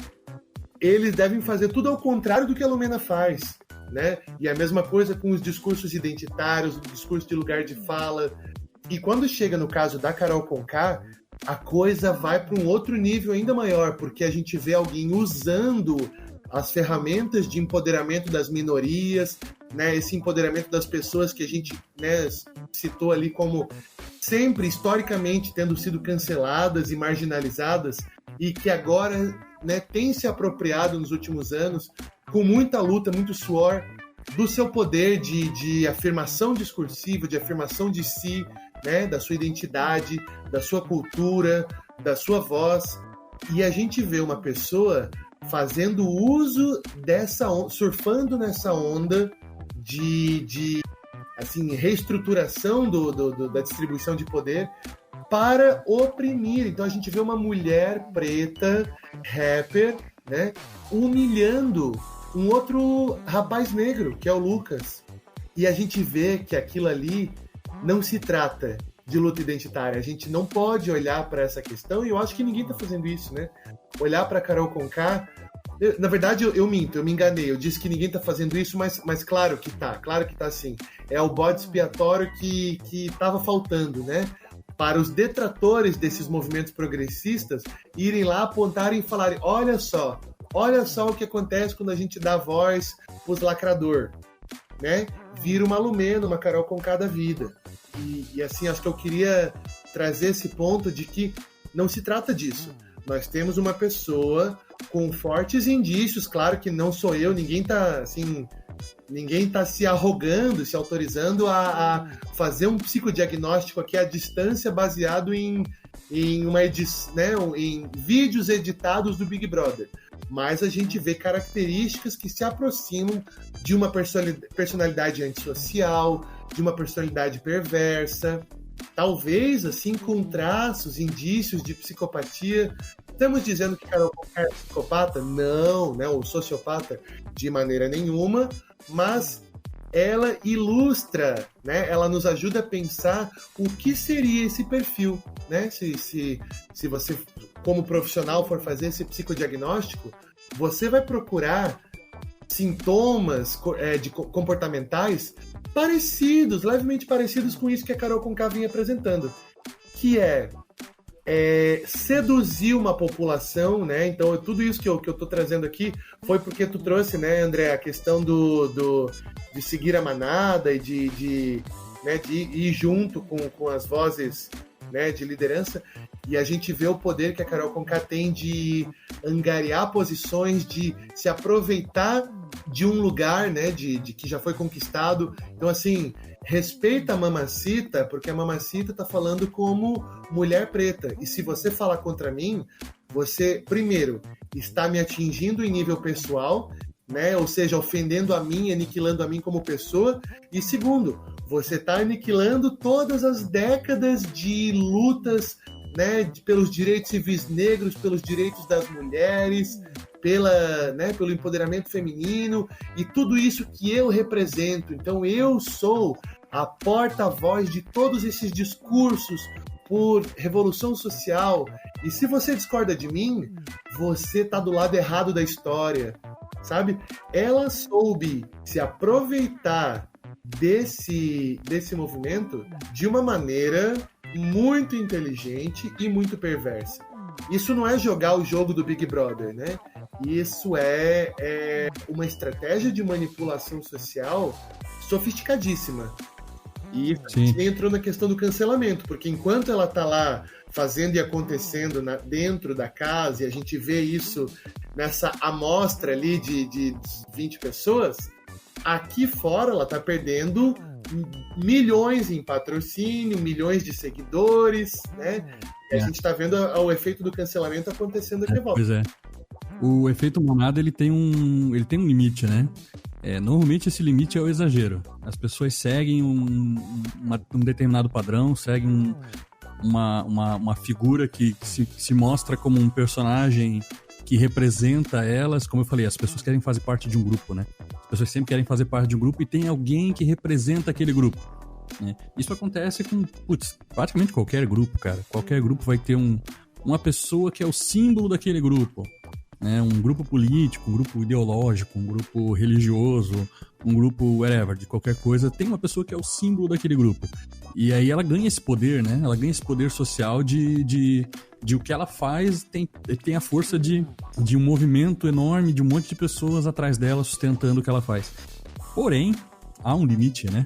Eles devem fazer tudo ao contrário do que a Lumena faz, né? E a mesma coisa com os discursos identitários, o discurso de lugar de fala. E quando chega no caso da Carol Conká, a coisa vai para um outro nível ainda maior, porque a gente vê alguém usando as ferramentas de empoderamento das minorias, né? Esse empoderamento das pessoas que a gente, né, citou ali como sempre, historicamente, tendo sido canceladas e marginalizadas, e que agora, né, tem se apropriado nos últimos anos, com muita luta, muito suor, do seu poder de afirmação discursiva, de afirmação de si, né, da sua identidade, da sua cultura, da sua voz. E a gente vê uma pessoa fazendo uso surfando nessa onda de assim, reestruturação da distribuição de poder para oprimir. Então a gente vê uma mulher preta, rapper, né, humilhando um outro rapaz negro, que é o Lucas. E a gente vê que aquilo ali não se trata de luta identitária. A gente não pode olhar para essa questão, e eu acho que ninguém está fazendo isso, né? Olhar para Carol Conká. Na verdade, eu minto, eu me enganei. Eu disse que ninguém está fazendo isso, mas claro que tá sim. É o bode expiatório que estava faltando, né? Para os detratores desses movimentos progressistas irem lá, apontarem e falarem: olha só o que acontece quando a gente dá voz pros lacrador, né? Vira uma Lumena, uma Carol Conká da vida. E assim, acho que eu queria trazer esse ponto de que não se trata disso. Nós temos uma pessoa com fortes indícios, claro que não sou eu, ninguém tá se arrogando, se autorizando a fazer um psicodiagnóstico aqui à distância baseado em vídeos editados do Big Brother. Mas a gente vê características que se aproximam de uma personalidade antissocial, de uma personalidade perversa, talvez assim com traços, indícios de psicopatia. Estamos dizendo que Carol Conká é psicopata? Não, né? Ou sociopata de maneira nenhuma, mas ela ilustra, né? Ela nos ajuda a pensar o que seria esse perfil, né? Se você, como profissional, for fazer esse psicodiagnóstico, você vai procurar sintomas comportamentais parecidos, levemente parecidos com isso que a Carol Conká vinha apresentando, que é seduzir uma população, né? Então, tudo isso que eu tô trazendo aqui foi porque tu trouxe, né, André, a questão de seguir a manada e de ir junto com as vozes, né, de liderança, e a gente vê o poder que a Carol Conká tem de angariar posições, de se aproveitar de um lugar, né, de que já foi conquistado. Então, assim, respeita a Mamacita, porque a Mamacita tá falando como mulher preta, e se você falar contra mim, você, primeiro, está me atingindo em nível pessoal, né, ou seja, ofendendo a mim, aniquilando a mim como pessoa, e segundo, você está aniquilando todas as décadas de lutas, né, pelos direitos civis negros, pelos direitos das mulheres, pelo empoderamento feminino e tudo isso que eu represento. Então eu sou a porta-voz de todos esses discursos por revolução social. E se você discorda de mim, você está do lado errado da história, sabe? Ela soube se aproveitar desse movimento de uma maneira muito inteligente e muito perversa. Isso não é jogar o jogo do Big Brother, né? Isso é uma estratégia de manipulação social sofisticadíssima. E a gente entrou na questão do cancelamento, porque enquanto ela tá lá fazendo e acontecendo dentro da casa, e a gente vê isso nessa amostra ali de 20 pessoas, aqui fora ela tá perdendo milhões em patrocínio, milhões de seguidores, né? E a gente tá vendo o efeito do cancelamento acontecendo aqui à volta. Pois é. O efeito manada, ele tem um limite, né? Normalmente esse limite é o exagero. As pessoas seguem um determinado padrão, seguem uma figura que se mostra como um personagem que representa elas. Como eu falei, as pessoas querem fazer parte de um grupo, né? As pessoas sempre querem fazer parte de um grupo e tem alguém que representa aquele grupo, né? Isso acontece com praticamente qualquer grupo, cara. Qualquer grupo vai ter uma pessoa que é o símbolo daquele grupo, né? Um grupo político, um grupo ideológico, um grupo religioso, um grupo whatever, de qualquer coisa, tem uma pessoa que é o símbolo daquele grupo. E aí ela ganha esse poder, né? Ela ganha esse poder social de o que ela faz tem a força de um movimento enorme, de um monte de pessoas atrás dela sustentando o que ela faz. Porém, há um limite, né?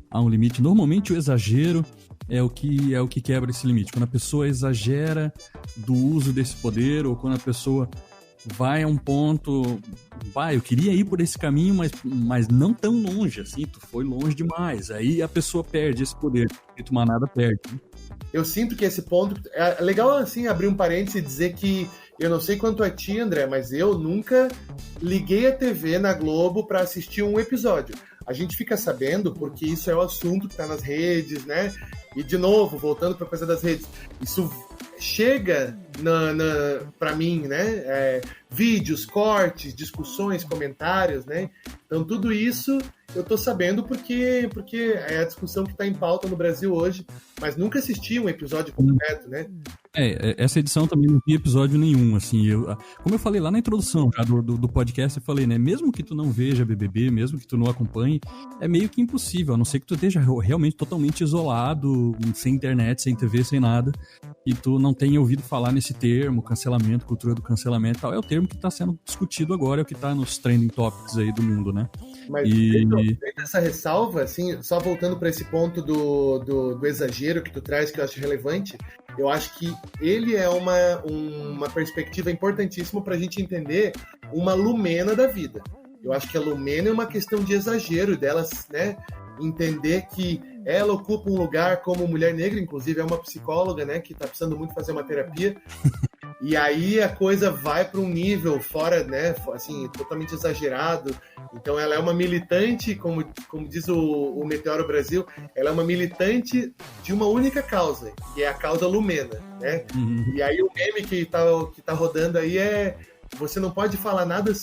Há um limite. Normalmente o exagero é o que quebra esse limite. Quando a pessoa exagera do uso desse poder, ou quando a pessoa vai a um ponto, eu queria ir por esse caminho, mas não tão longe, assim, tu foi longe demais. Aí a pessoa perde esse poder, e tu manada perde. Eu sinto que esse ponto... É legal, assim, abrir um parênteses e dizer que eu não sei quanto a ti, André, mas eu nunca liguei a TV na Globo para assistir um episódio. A gente fica sabendo porque isso é o assunto que está nas redes, né? E, de novo, voltando para a coisa das redes, isso chega para mim, né? Vídeos, cortes, discussões, comentários, né? Então, tudo isso eu tô sabendo porque é a discussão que está em pauta no Brasil hoje, mas nunca assisti um episódio completo, né? Essa edição também não tem episódio nenhum, assim, como eu falei lá na introdução já do podcast, eu falei, né, mesmo que tu não veja BBB, mesmo que tu não acompanhe, é meio que impossível, a não ser que tu esteja realmente totalmente isolado, sem internet, sem TV, sem nada, e tu não tenha ouvido falar nesse termo, cancelamento, cultura do cancelamento e tal, é o termo que está sendo discutido agora, é o que está nos trending topics aí do mundo, né? Mas essa ressalva, assim, só voltando para esse ponto do exagero que tu traz, que eu acho relevante, eu acho que ele é uma perspectiva importantíssima para a gente entender uma Lumena da vida. Eu acho que a Lumena é uma questão de exagero delas, né? Entender que ela ocupa um lugar como mulher negra, inclusive é uma psicóloga, né? Que está precisando muito fazer uma terapia. E aí a coisa vai para um nível fora, né? Assim, totalmente exagerado. Então ela é uma militante, como diz o Meteoro Brasil, ela é uma militante de uma única causa, que é a causa Lumena, né? Uhum. E aí o meme que tá rodando aí é: você não pode falar nada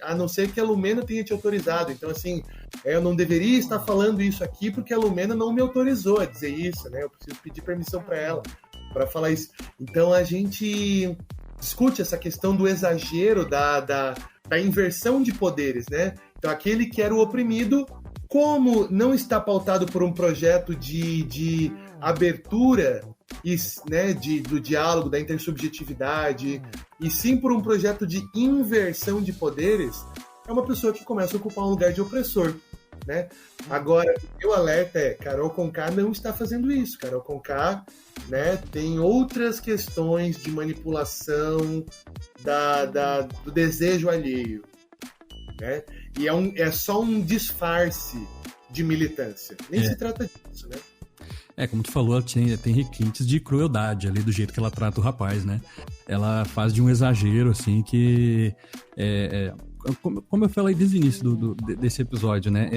a não ser que a Lumena tenha te autorizado. Então, assim, eu não deveria estar falando isso aqui porque a Lumena não me autorizou a dizer isso, né? Eu preciso pedir permissão para ela para falar isso. Então, a gente discute essa questão do exagero, da inversão de poderes, né? Então, aquele que era o oprimido, como não está pautado por um projeto de abertura e, né, do diálogo, da intersubjetividade, e sim por um projeto de inversão de poderes, é uma pessoa que começa a ocupar um lugar de opressor, né? Agora, o meu alerta é, Carol Conká não está fazendo isso. Carol Conká, né, tem outras questões de manipulação do desejo alheio, né? E é só um disfarce de militância. Nem se trata disso, né? Como tu falou, ela tem requintes de crueldade ali do jeito que ela trata o rapaz, né? Ela faz de um exagero, assim, que... como eu falei desde o início desse episódio, né?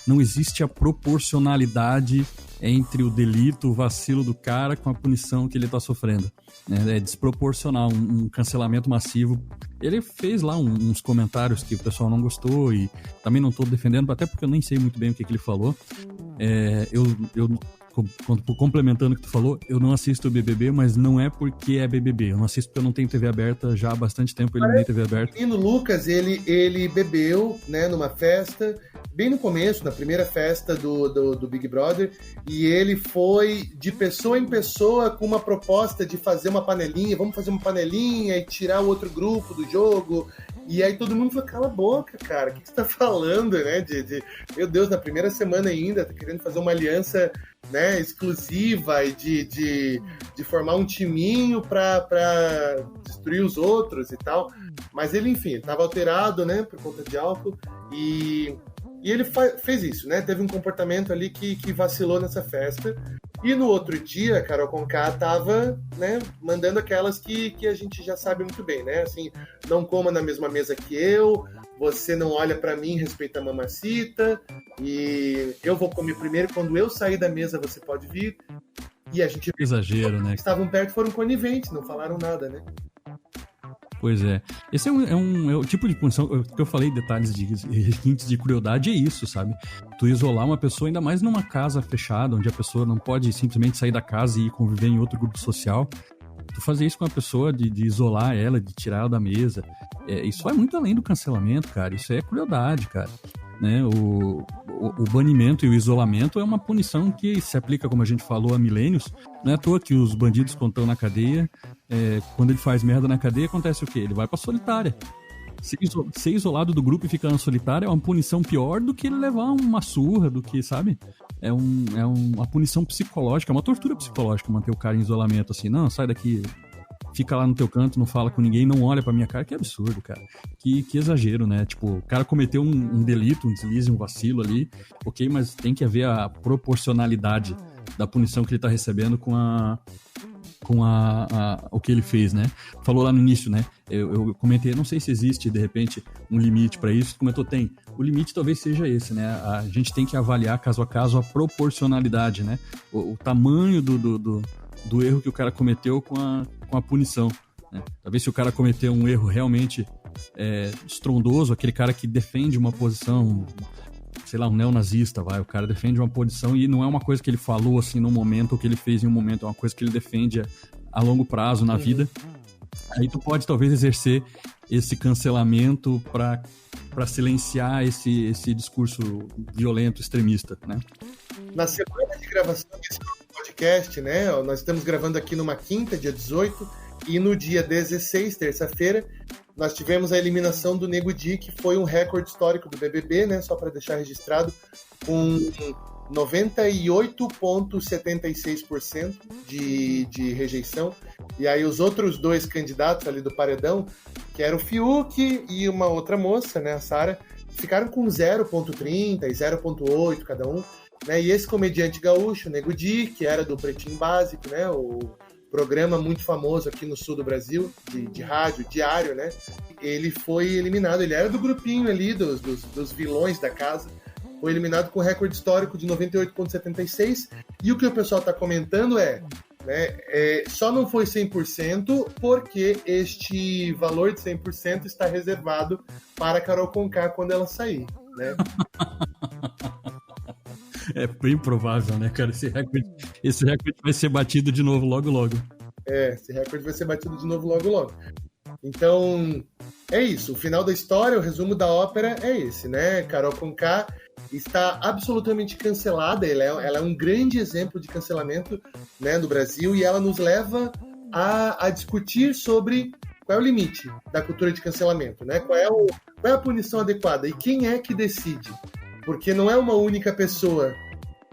Não existe a proporcionalidade entre o delito, o vacilo do cara com a punição que ele tá sofrendo, né? É desproporcional, um cancelamento massivo. Ele fez lá uns comentários que o pessoal não gostou e também não tô defendendo, até porque eu nem sei muito bem o que ele falou. Complementando o que tu falou, eu não assisto o BBB, mas não é porque é BBB. Eu não assisto porque eu não tenho TV aberta já há bastante tempo, ele nem TV aberta. O menino Lucas, ele bebeu, né, numa festa, bem no começo, na primeira festa do Big Brother, e ele foi de pessoa em pessoa com uma proposta de fazer uma panelinha, vamos fazer uma panelinha e tirar o outro grupo do jogo. E aí todo mundo falou, cala a boca, cara, o que você tá falando, né? Meu Deus, na primeira semana ainda, tá querendo fazer uma aliança, né, exclusiva e de formar um timinho pra destruir os outros e tal. Mas ele, enfim, tava alterado, né, por conta de álcool, e ele fez isso, né? Teve um comportamento ali que vacilou nessa festa. E no outro dia, a Carol Conká tava, né, mandando aquelas que a gente já sabe muito bem, né? Assim, não coma na mesma mesa que eu, você não olha pra mim, respeita a mamacita, e eu vou comer primeiro, quando eu sair da mesa você pode vir. E a gente... Exagero, né? Estavam perto, foram coniventes, não falaram nada, né? Pois é. Esse é o tipo de punição que eu falei, detalhes de requintes de crueldade, é isso, sabe? Tu isolar uma pessoa, ainda mais numa casa fechada, onde a pessoa não pode simplesmente sair da casa e ir conviver em outro grupo social. Tu fazer isso com a pessoa, de isolar ela, de tirar ela da mesa, isso vai muito além do cancelamento, cara. Isso é crueldade, cara. Né? O banimento e o isolamento é uma punição que se aplica, como a gente falou, há milênios. Não é à toa que os bandidos, quando estão na cadeia, quando ele faz merda na cadeia, acontece o quê? Ele vai pra solitária. Ser isolado do grupo e ficar na solitária é uma punição pior do que ele levar uma surra, do que, sabe? É uma punição psicológica, é uma tortura psicológica manter o cara em isolamento, assim. Não, sai daqui, fica lá no teu canto, não fala com ninguém, não olha pra minha cara. Que absurdo, cara. Que exagero, né? Tipo, o cara cometeu um delito, um deslize, um vacilo ali, ok, mas tem que haver a proporcionalidade da punição que ele tá recebendo com o que ele fez, né? Falou lá no início, né? Eu comentei, não sei se existe, de repente, um limite para isso. Comentou, tem. O limite talvez seja esse, né? A gente tem que avaliar, caso a caso, a proporcionalidade, né? O tamanho do erro que o cara cometeu com a punição, né? Talvez se o cara cometeu um erro realmente estrondoso, aquele cara que defende uma posição... sei lá, um neonazista, o cara defende uma posição e não é uma coisa que ele falou assim no momento ou que ele fez em um momento, é uma coisa que ele defende a longo prazo na vida. Aí tu pode talvez exercer esse cancelamento para silenciar esse discurso violento, extremista, né? Na semana de gravação desse podcast, né, nós estamos gravando aqui numa quinta, dia 18, e no dia 16, terça-feira, nós tivemos a eliminação do Nego Di, que foi um recorde histórico do BBB, né? Só para deixar registrado, com 98,76% de rejeição. E aí os outros dois candidatos ali do paredão, que era o Fiuk e uma outra moça, né, a Sara, ficaram com 0,30 e 0,8 cada um. Né? E esse comediante gaúcho, o Nego Di, que era do Pretinho Básico, né? O programa muito famoso aqui no sul do Brasil, de rádio, diário, né? Ele foi eliminado, ele era do grupinho ali, dos vilões da casa, foi eliminado com recorde histórico de 98,76, e o que o pessoal está comentando só não foi 100% porque este valor de 100% está reservado para a Carol Conká quando ela sair, né? É bem provável, né, cara? Esse recorde vai ser batido de novo logo, logo. Esse recorde vai ser batido de novo logo, logo. Então, é isso. O final da história, o resumo da ópera é esse, né? Carol Conká está absolutamente cancelada. Ela é um grande exemplo de cancelamento, né, no Brasil, e ela nos leva a discutir sobre qual é o limite da cultura de cancelamento, né? Qual é a punição adequada e quem é que decide? Porque não é uma única pessoa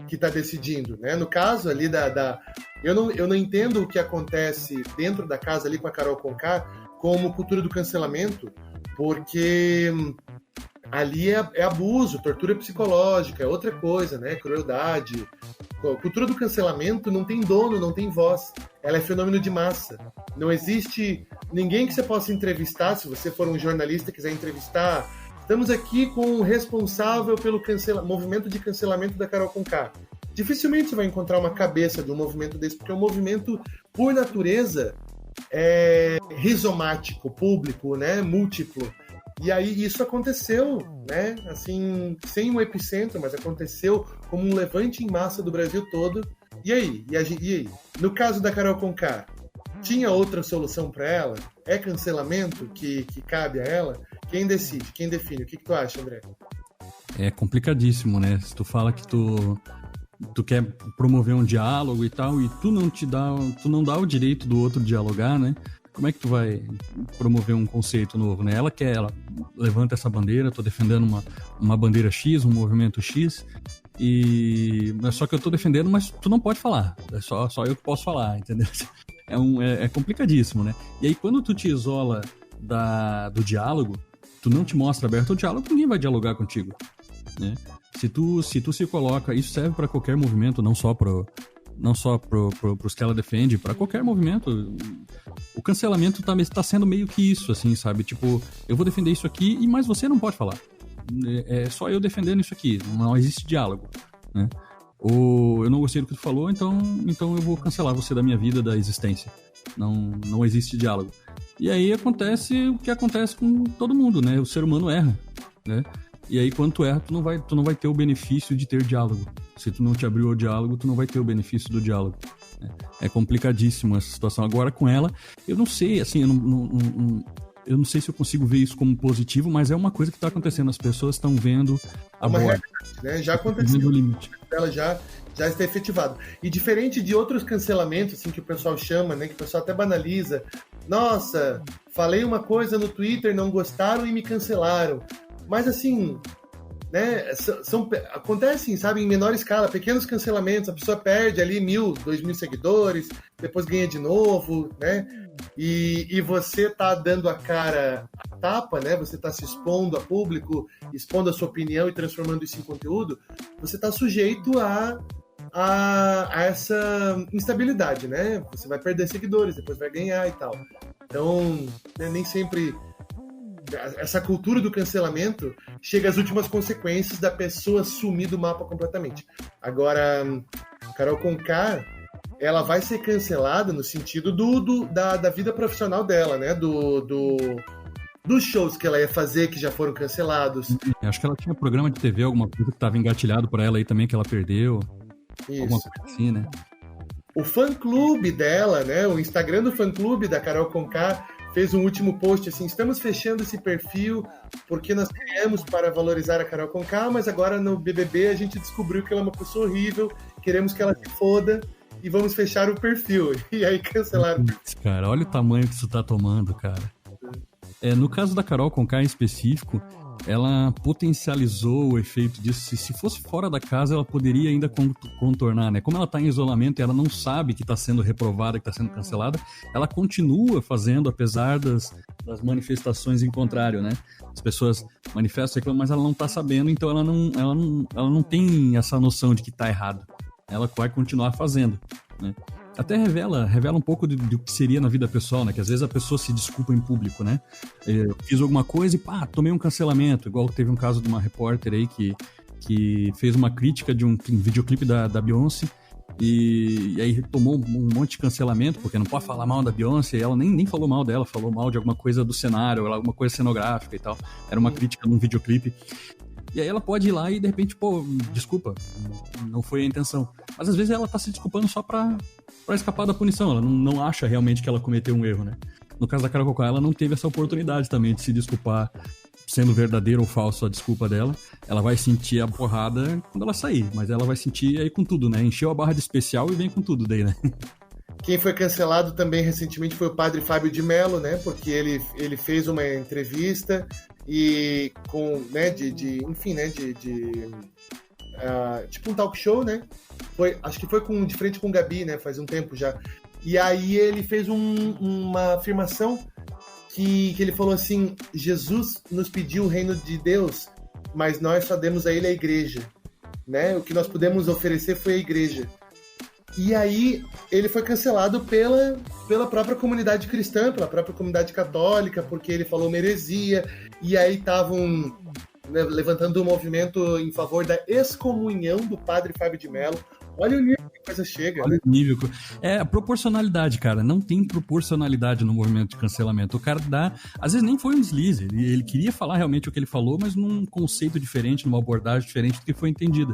que está decidindo, né? No caso ali eu não entendo o que acontece dentro da casa ali com a Carol Conká como cultura do cancelamento, porque ali é abuso, tortura psicológica, é outra coisa, né? Crueldade. A cultura do cancelamento não tem dono, não tem voz. Ela é fenômeno de massa. Não existe ninguém que você possa entrevistar, se você for um jornalista e quiser entrevistar. Estamos aqui com o responsável pelo movimento de cancelamento da Carol Conká. Dificilmente você vai encontrar uma cabeça de um movimento desse, porque é um movimento, por natureza, rizomático, público, né? Múltiplo. E aí isso aconteceu, né? Assim, sem um epicentro, mas aconteceu como um levante em massa do Brasil todo. E aí? E aí? No caso da Carol Conká, tinha outra solução para ela? É cancelamento que cabe a ela? Quem decide? Quem define? O que tu acha, André? É complicadíssimo, né? Se tu fala que tu quer promover um diálogo e tal, e tu não dá o direito do outro dialogar, né? Como é que tu vai promover um conceito novo, né? Ela levanta essa bandeira, tô defendendo uma bandeira X, um movimento X, só que eu tô defendendo, mas tu não pode falar, é só eu que posso falar, entendeu? É complicadíssimo, né? E aí quando tu te isola do diálogo, tu não te mostra aberto ao diálogo, ninguém vai dialogar contigo, né? Se tu se coloca, isso serve para qualquer movimento, não só pros que ela defende, para qualquer movimento. O cancelamento tá sendo meio que isso, assim, sabe? Tipo, eu vou defender isso aqui, mas você não pode falar. É só eu defendendo isso aqui, não existe diálogo, né? Ou eu não gostei do que tu falou, então eu vou cancelar você da minha vida, da existência. Não existe diálogo. E aí acontece o que acontece com todo mundo, né? O ser humano erra, né? E aí, quando tu erra, tu não vai ter o benefício de ter diálogo. Se tu não te abrir ao diálogo, tu não vai ter o benefício do diálogo. É complicadíssimo essa situação. Agora, com ela, eu não sei, assim, eu não sei se eu consigo ver isso como positivo, mas é uma coisa que está acontecendo. As pessoas estão vendo a borda, né? Já aconteceu. O limite. Ela já está efetivado. E diferente de outros cancelamentos, assim, que o pessoal chama, né? Que o pessoal até banaliza. Nossa, falei uma coisa no Twitter, não gostaram e me cancelaram. Mas assim, né, acontecem, sabe, em menor escala, pequenos cancelamentos, a pessoa perde ali 1.000, 2.000 seguidores, depois ganha de novo, né, e você tá dando a cara a tapa, né, você tá se expondo a público, expondo a sua opinião e transformando isso em conteúdo, você tá sujeito a essa instabilidade, né, você vai perder seguidores, depois vai ganhar e tal. Então, né, nem sempre essa cultura do cancelamento chega às últimas consequências da pessoa sumir do mapa completamente. Agora, Carol Conká, ela vai ser cancelada no sentido da vida profissional dela, né? Dos shows que ela ia fazer, que já foram cancelados. Acho que ela tinha programa de TV, alguma coisa que estava engatilhado por ela aí também, que ela perdeu. Isso. Alguma coisa assim, né? O fã-clube dela, né? O Instagram do fã-clube da Carol Conká fez um último post assim: estamos fechando esse perfil porque nós criamos para valorizar a Carol Conká, mas agora no BBB a gente descobriu que ela é uma pessoa horrível, queremos que ela se foda e vamos fechar o perfil. E aí cancelaram. Cara, olha o tamanho que isso tá tomando, cara. No caso da Carol Conká em específico, ela potencializou o efeito disso. Se fosse fora da casa, ela poderia ainda contornar, né? Como ela está em isolamento e ela não sabe que está sendo reprovada, que está sendo cancelada, ela continua fazendo, apesar das manifestações em contrário, né? As pessoas manifestam, reclamam, mas ela não está sabendo, então ela não tem essa noção de que está errado. Ela vai continuar fazendo, né? Até revela um pouco do que seria na vida pessoal, né? Que às vezes a pessoa se desculpa em público, né? Eu fiz alguma coisa e tomei um cancelamento. Igual teve um caso de uma repórter aí que fez uma crítica de um videoclipe da Beyoncé e aí tomou um monte de cancelamento, porque não pode falar mal da Beyoncé. E ela nem falou mal dela, falou mal de alguma coisa do cenário, alguma coisa cenográfica e tal. Era uma crítica num videoclipe. E aí ela pode ir lá e de repente, desculpa, não foi a intenção. Mas às vezes ela tá se desculpando só pra escapar da punição, ela não acha realmente que ela cometeu um erro, né? No caso da Carol Conká, ela não teve essa oportunidade também de se desculpar sendo verdadeira ou falsa a desculpa dela, ela vai sentir a porrada quando ela sair, mas ela vai sentir aí com tudo, né? Encheu a barra de especial e vem com tudo daí, né? Quem foi cancelado também recentemente foi o padre Fábio de Mello, né? Porque ele fez uma entrevista e com, né, tipo um talk show, né? Acho que foi de frente com o Gabi, né? Faz um tempo já. E aí ele fez uma afirmação que ele falou assim: Jesus nos pediu o reino de Deus, mas nós só demos a ele a igreja, né? O que nós pudemos oferecer foi a igreja. E aí ele foi cancelado pela própria comunidade cristã, pela própria comunidade católica, porque ele falou uma heresia, e aí estavam, né, levantando um movimento em favor da excomunhão do padre Fábio de Mello. Olha o nível que a coisa chega. Olha, né? o nível. É a proporcionalidade, cara. Não tem proporcionalidade no movimento de cancelamento. O cara dá... Às vezes nem foi um deslize. Ele queria falar realmente o que ele falou, mas num conceito diferente, numa abordagem diferente do que foi entendida.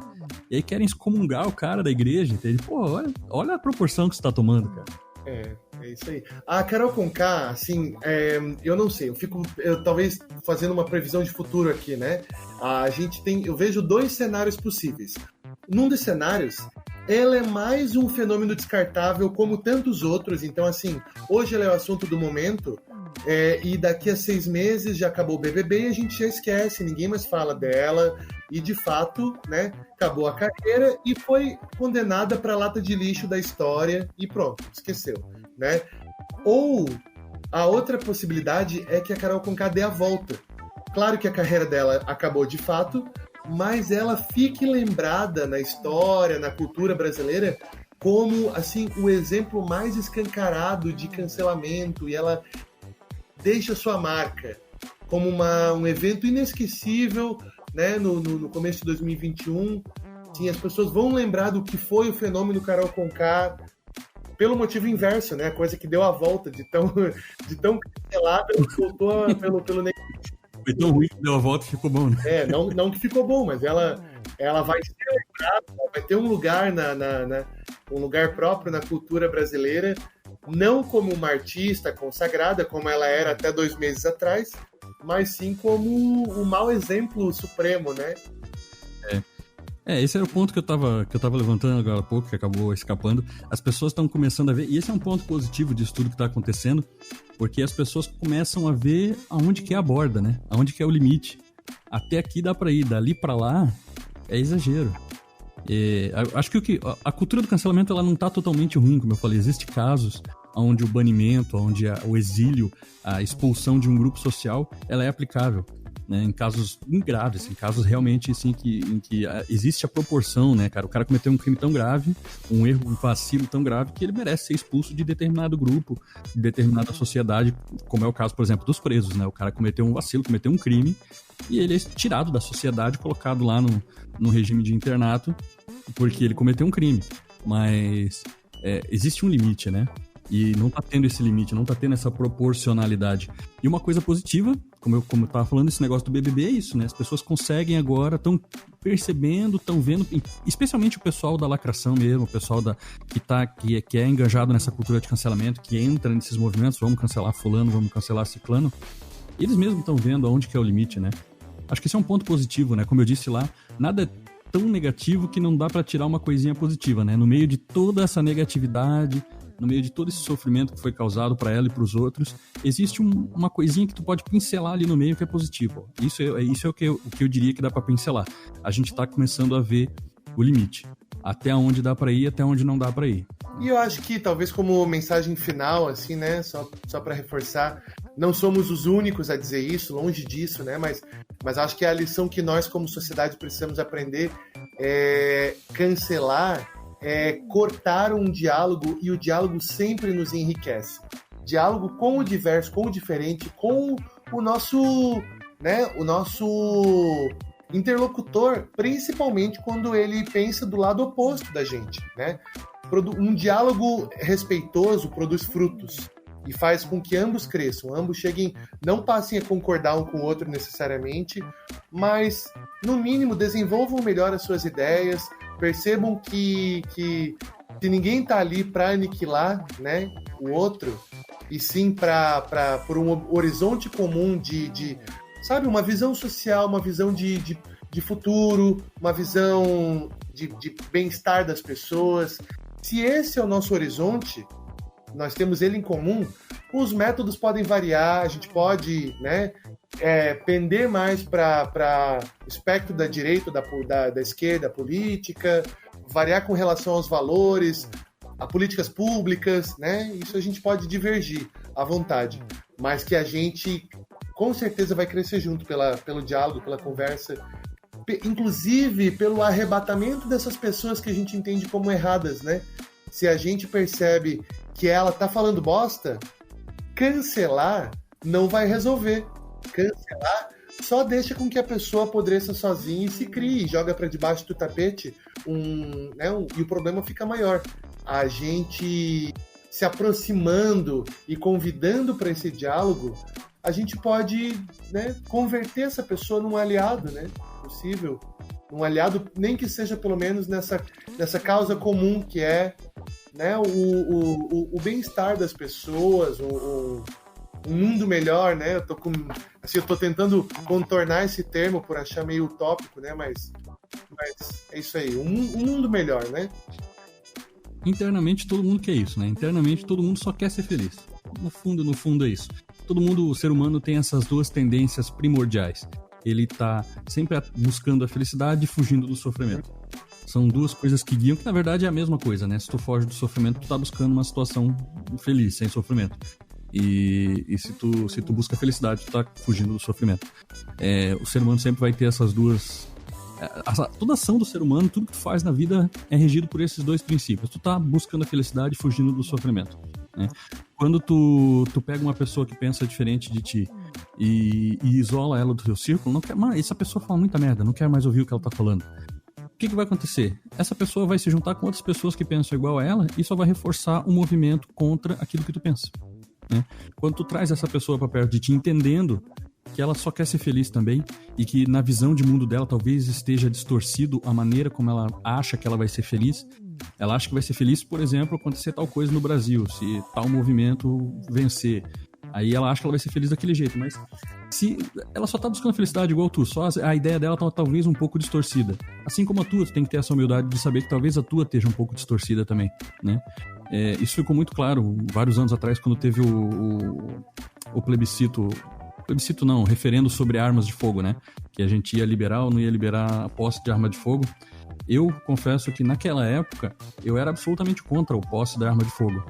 E aí querem excomungar o cara da igreja. Entende? Pô, olha a proporção que você tá tomando, cara. É isso aí. A Carol Conká, assim, eu não sei, eu talvez fazendo uma previsão de futuro aqui, né? Eu vejo 2 cenários possíveis. Num dos cenários, ela é mais um fenômeno descartável como tantos outros, então assim, hoje ela é o assunto do momento, e daqui a 6 meses já acabou o BBB e a gente já esquece, ninguém mais fala dela, e de fato, né, acabou a carreira e foi condenada para lata de lixo da história e pronto, esqueceu, né? Ou a outra possibilidade é que a Carol Conká dê a volta. Claro que a carreira dela acabou de fato, mas ela fique lembrada na história, na cultura brasileira, como assim o exemplo mais escancarado de cancelamento, e ela deixa sua marca como um evento inesquecível, né, no começo de 2021. Sim, as pessoas vão lembrar do que foi o fenômeno Carol Conká pelo motivo inverso, né, a coisa que deu a volta, de tão cancelada, voltou pelo negativo. Foi tão ruim que deu a volta e ficou bom, né? Não que ficou bom, mas ela vai ser lembrada, vai ter um lugar um lugar próprio na cultura brasileira, não como uma artista consagrada, como ela era até 2 meses atrás, mas sim como o mau exemplo supremo, né? Esse era o ponto que eu tava levantando agora há pouco, que acabou escapando. As pessoas estão começando a ver, e esse é um ponto positivo disso tudo que está acontecendo, porque as pessoas começam a ver aonde que é a borda, né? Aonde que é o limite. Até aqui dá pra ir, dali pra lá é exagero. Acho que a cultura do cancelamento ela não tá totalmente ruim, como eu falei. Existem casos onde o banimento, onde o exílio, a expulsão de um grupo social, ela é aplicável, né? Em casos graves, em casos realmente assim, em que existe a proporção, né, cara? O cara cometeu um crime tão grave, um erro, um vacilo tão grave, que ele merece ser expulso de determinado grupo, de determinada sociedade, como é o caso, por exemplo, dos presos, né? O cara cometeu um vacilo, cometeu um crime, e ele é tirado da sociedade, colocado lá no regime de internato, porque ele cometeu um crime. Mas existe um limite, né? E não tá tendo esse limite, não tá tendo essa proporcionalidade. E uma coisa positiva, como eu tava falando, esse negócio do BBB é isso, né? As pessoas conseguem agora, estão percebendo, estão vendo, especialmente o pessoal da lacração mesmo, o pessoal que é engajado nessa cultura de cancelamento, que entra nesses movimentos, vamos cancelar fulano, vamos cancelar ciclano. Eles mesmos estão vendo aonde que é o limite, né? Acho que esse é um ponto positivo, né? Como eu disse lá, nada é tão negativo que não dá pra tirar uma coisinha positiva, né? No meio de toda essa negatividade, no meio de todo esse sofrimento que foi causado para ela e para os outros, existe uma coisinha que tu pode pincelar ali no meio que é positivo. Isso é o que eu diria que dá para pincelar. A gente tá começando a ver o limite. Até onde dá para ir, até onde não dá para ir. E eu acho que talvez como mensagem final, assim, né, só para reforçar, não somos os únicos a dizer isso, longe disso, né, mas acho que a lição que nós como sociedade precisamos aprender é cancelar, cortar um diálogo, e o diálogo sempre nos enriquece. Diálogo com o diverso, com o diferente, com o nosso interlocutor, principalmente quando ele pensa do lado oposto da gente, né? Um diálogo respeitoso produz frutos e faz com que ambos cresçam, ambos não passem a concordar um com o outro necessariamente, mas, no mínimo, desenvolvam melhor as suas ideias, percebam que ninguém está ali para aniquilar, né, o outro, e sim por um horizonte comum de sabe, uma visão social, uma visão de futuro, uma visão de bem-estar das pessoas. Se esse é o nosso horizonte, nós temos ele em comum, os métodos podem variar, a gente pode, né, pender mais para o espectro da direita ou da esquerda política, variar com relação aos valores, a políticas públicas, né? Isso a gente pode divergir à vontade, mas que a gente com certeza vai crescer junto pelo diálogo, pela conversa, inclusive pelo arrebatamento dessas pessoas que a gente entende como erradas, né? Se a gente percebe que ela tá falando bosta, cancelar não vai resolver. Cancelar só deixa com que a pessoa apodreça sozinha e se crie, joga para debaixo do tapete, e o problema fica maior. A gente se aproximando e convidando para esse diálogo, a gente pode, né, converter essa pessoa num aliado, né, possível, um aliado, nem que seja pelo menos nessa causa comum que é, né, o bem-estar das pessoas, um mundo melhor, né? Eu tô tentando contornar esse termo por achar meio utópico, né? Mas é isso aí, um mundo melhor, né? Internamente todo mundo quer isso, né? Internamente todo mundo só quer ser feliz. No fundo é isso. Todo mundo, o ser humano tem essas duas tendências primordiais. Ele tá sempre buscando a felicidade e fugindo do sofrimento. São duas coisas que guiam, que na verdade é a mesma coisa, né? Se tu foge do sofrimento, tu tá buscando uma situação feliz, sem sofrimento. E se tu busca felicidade, tu tá fugindo do sofrimento. O ser humano sempre vai ter essas duas... Toda ação do ser humano, tudo que tu faz na vida é regido por esses dois princípios. Tu tá buscando a felicidade e fugindo do sofrimento, né? Quando tu pega uma pessoa que pensa diferente de ti e isola ela do teu círculo, não quer, essa pessoa fala muita merda, não quer mais ouvir o que ela tá falando. O que vai acontecer? Essa pessoa vai se juntar com outras pessoas que pensam igual a ela e só vai reforçar um movimento contra aquilo que tu pensa, né? Quando tu traz essa pessoa para perto de ti, entendendo que ela só quer ser feliz também e que na visão de mundo dela talvez esteja distorcido a maneira como ela acha que ela vai ser feliz. Ela acha que vai ser feliz, por exemplo, acontecer tal coisa no Brasil, se tal movimento vencer. Aí ela acha que ela vai ser feliz daquele jeito, mas se ela só tá buscando felicidade igual tu, só a ideia dela tá talvez um pouco distorcida. Assim como a tua, tu tem que ter essa humildade de saber que talvez a tua esteja um pouco distorcida também, né? Isso ficou muito claro vários anos atrás, quando teve o plebiscito não, o referendo sobre armas de fogo, né? Que a gente ia liberar ou não ia liberar a posse de arma de fogo. Eu confesso que naquela época eu era absolutamente contra a posse da arma de fogo.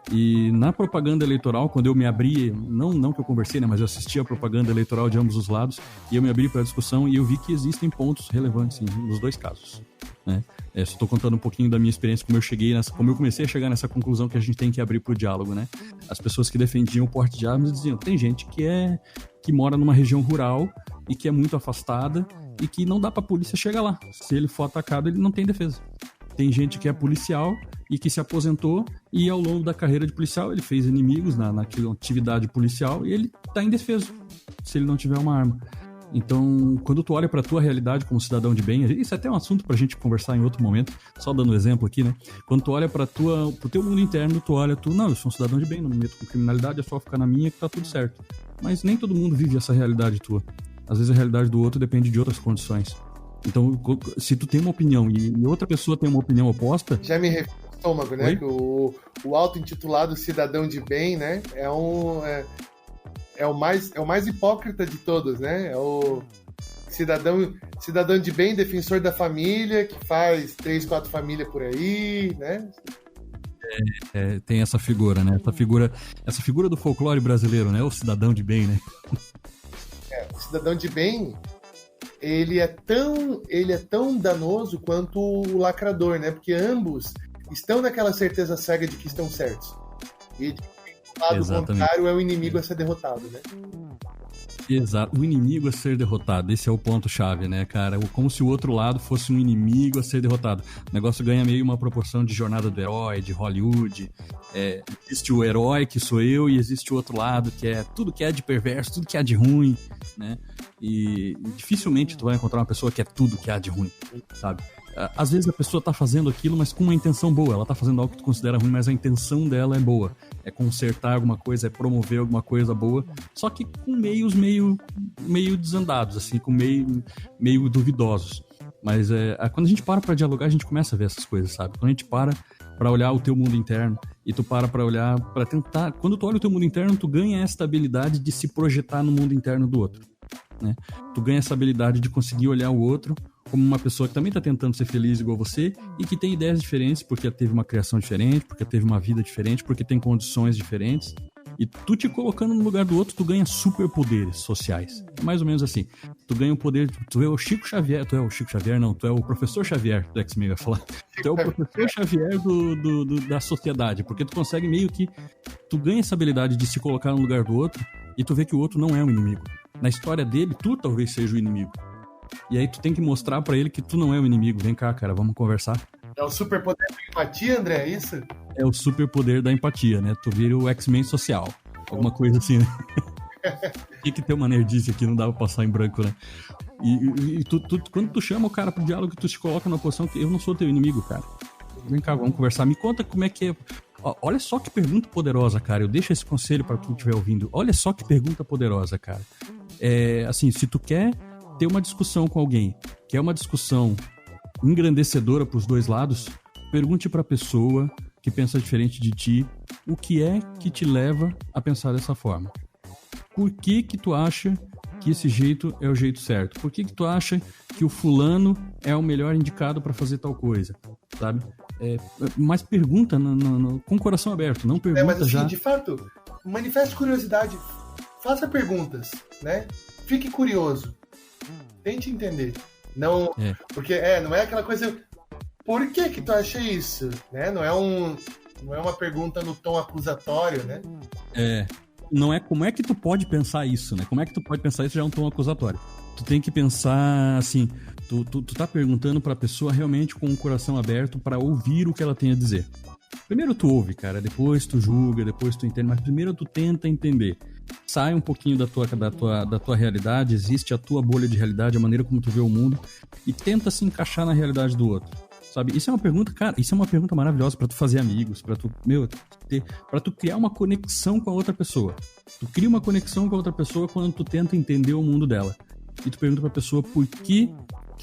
E na propaganda eleitoral, quando eu me abri, não que eu conversei, né, mas eu assisti a propaganda eleitoral de ambos os lados, e eu me abri para a discussão e eu vi que existem pontos relevantes nos dois casos, né? Só estou contando um pouquinho da minha experiência, como eu comecei a chegar nessa conclusão que a gente tem que abrir para o diálogo, né? As pessoas que defendiam o porte de armas diziam, tem gente que mora numa região rural e que é muito afastada e que não dá para a polícia chegar lá. Se ele for atacado, ele não tem defesa. Tem gente que é policial e que se aposentou e ao longo da carreira de policial ele fez inimigos naquela atividade policial e ele está indefeso se ele não tiver uma arma. Então, quando tu olha para a tua realidade como cidadão de bem, isso é até um assunto para a gente conversar em outro momento, só dando um exemplo aqui, né? Quando tu olha pro teu mundo interno, não, eu sou um cidadão de bem, não me meto com criminalidade, é só ficar na minha que tá tudo certo. Mas nem todo mundo vive essa realidade tua. Às vezes a realidade do outro depende de outras condições. Então, se tu tem uma opinião e outra pessoa tem uma opinião oposta... Já me refiro ao estômago, né? Que o auto-intitulado cidadão de bem, né? É o mais hipócrita de todos, né? É o cidadão de bem, defensor da família, que faz 3, 4 famílias por aí, né? Tem essa figura, né? Essa figura do folclore brasileiro, né? O cidadão de bem, né? O cidadão de bem, ele é tão danoso quanto o lacrador, né? Porque ambos estão naquela certeza cega de que estão certos. E do lado contrário é o inimigo a ser derrotado, né? Exato, o inimigo a ser derrotado, esse é o ponto-chave, né, cara? Como se o outro lado fosse um inimigo a ser derrotado. O negócio ganha meio uma proporção de jornada do herói, de Hollywood. Existe o herói, que sou eu, e existe o outro lado, que é tudo que é de perverso, tudo que é de ruim, né? E dificilmente tu vai encontrar uma pessoa que é tudo que há de ruim, sabe? às vezes a pessoa tá fazendo aquilo, mas com uma intenção boa. Ela tá fazendo algo que tu considera ruim, mas a intenção dela é boa. É consertar alguma coisa, é promover alguma coisa boa, só que com meios meio desandados, assim, com meio duvidosos. Mas quando a gente para dialogar, a gente começa a ver essas coisas, sabe? Quando a gente para olhar o teu mundo interno e tu para olhar, para tentar... Quando tu olha o teu mundo interno, tu ganha essa habilidade de se projetar no mundo interno do outro, né? Tu ganha essa habilidade de conseguir olhar o outro como uma pessoa que também tá tentando ser feliz igual você e que tem ideias diferentes porque teve uma criação diferente, porque teve uma vida diferente, porque tem condições diferentes. E tu te colocando no lugar do outro, tu ganha superpoderes sociais. É mais ou menos assim. Tu ganha o poder... Tu é o Chico Xavier... Tu é o Chico Xavier, não. Tu é o professor Xavier do X-Men, vai falar. Tu é o professor Xavier da sociedade. Porque tu consegue meio que... Tu ganha essa habilidade de se colocar no lugar do outro e tu vê que o outro não é um inimigo. Na história dele, tu talvez seja o inimigo. E aí tu tem que mostrar pra ele que tu não é o inimigo. Vem cá, cara, vamos conversar. É o superpoder da empatia, André, é isso? É o superpoder da empatia, né? Tu vira o X-Men social. Alguma coisa assim, né? Tinha que ter uma nerdice aqui, não dava pra passar em branco, né? E quando tu chama o cara pro diálogo, tu te coloca na posição que eu não sou teu inimigo, cara. Vem cá, vamos conversar. Me conta como é que é. Olha só que pergunta poderosa, cara. Eu deixo esse conselho pra quem estiver ouvindo. Olha só que pergunta poderosa, cara. Assim, se tu quer ter uma discussão com alguém, que é uma discussão engrandecedora pros dois lados, pergunte pra pessoa que pensa diferente de ti o que é que te leva a pensar dessa forma. Por que tu acha que esse jeito é o jeito certo? Por que tu acha que o fulano é o melhor indicado pra fazer tal coisa? Sabe? Mas pergunta com o coração aberto, não pergunta mas assim, já... de fato, manifeste curiosidade, faça perguntas, né? Fique curioso. Tente entender. Não, porque não é aquela coisa, por que tu acha isso? Né? Não é uma pergunta no tom acusatório, né? Não é como é que tu pode pensar isso, né? Como é que tu pode pensar isso já é um tom acusatório. Tu tem que pensar assim, tu tá perguntando pra pessoa realmente com o coração aberto pra ouvir o que ela tem a dizer. Primeiro tu ouve, cara, depois tu julga, depois tu entende, mas primeiro tu tenta entender. Sai um pouquinho da tua realidade, existe a tua bolha de realidade, a maneira como tu vê o mundo, e tenta se encaixar na realidade do outro, sabe? Isso é uma pergunta, cara, isso é uma pergunta maravilhosa pra tu fazer amigos, pra tu criar uma conexão com a outra pessoa. Tu cria uma conexão com a outra pessoa quando tu tenta entender o mundo dela. E tu pergunta pra pessoa por que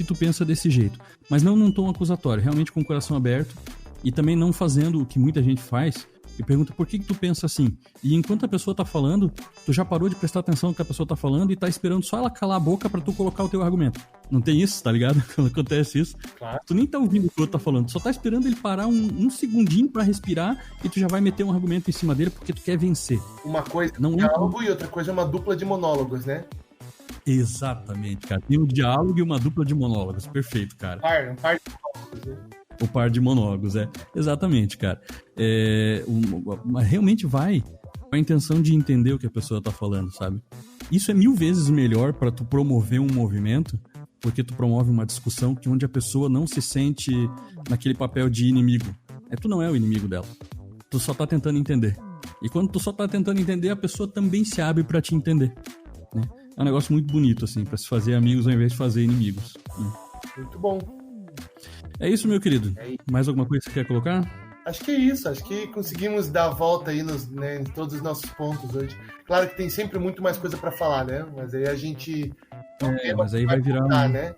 tu pensa desse jeito. Mas não num tom acusatório, realmente com o coração aberto, e também não fazendo o que muita gente faz, e pergunta por que tu pensa assim. E enquanto a pessoa tá falando, tu já parou de prestar atenção no que a pessoa tá falando e tá esperando só ela calar a boca pra tu colocar o teu argumento. Não tem isso, tá ligado? Quando acontece isso, claro. Tu nem tá ouvindo o que o outro tá falando, tu só tá esperando ele parar um segundinho pra respirar e tu já vai meter um argumento em cima dele porque tu quer vencer. Uma coisa é um diálogo e outra coisa é uma dupla de monólogos, né? Exatamente, cara. Tem um diálogo e uma dupla de monólogos. Perfeito, cara. Um par de monólogos, né? O par de monólogos, exatamente, cara. Realmente vai com a intenção de entender o que a pessoa tá falando, sabe? Isso é 1000 vezes melhor pra tu promover um movimento, porque tu promove uma discussão onde a pessoa não se sente naquele papel de inimigo. Tu não é o inimigo dela. Tu só tá tentando entender. E quando tu só tá tentando entender, a pessoa também se abre pra te entender, né? É um negócio muito bonito, assim, pra se fazer amigos ao invés de fazer inimigos. Muito bom. É isso, meu querido. Mais alguma coisa que você quer colocar? Acho que é isso. Acho que conseguimos dar a volta aí em todos os nossos pontos hoje. Claro que tem sempre muito mais coisa pra falar, né? Mas aí a gente... mas aí vai virar né?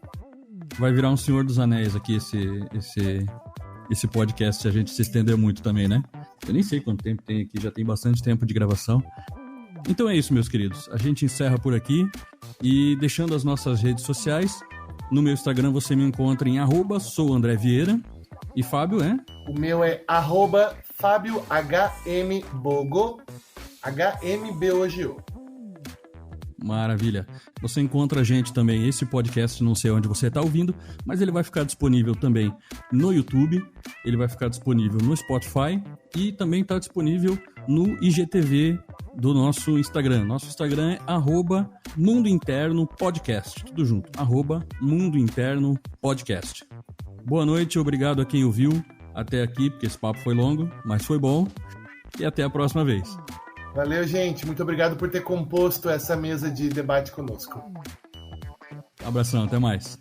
Vai virar um Senhor dos Anéis aqui, esse podcast, se a gente se estender muito também, né? Eu nem sei quanto tempo tem aqui, já tem bastante tempo de gravação. Então é isso, meus queridos. A gente encerra por aqui e deixando as nossas redes sociais. No meu Instagram você me encontra em @souandrevieira. E Fábio é? O meu é @FábioHMBogo, HMBOGO. Maravilha. Você encontra a gente também, esse podcast, não sei onde você está ouvindo, mas ele vai ficar disponível também no YouTube, ele vai ficar disponível no Spotify e também está disponível no IGTV do nosso Instagram. Nosso Instagram é @MundoInternoPodcast. Tudo junto, @MundoInternoPodcast. Boa noite, obrigado a quem ouviu até aqui, porque esse papo foi longo, mas foi bom. E até a próxima vez. Valeu, gente. Muito obrigado por ter composto essa mesa de debate conosco. Abração, até mais.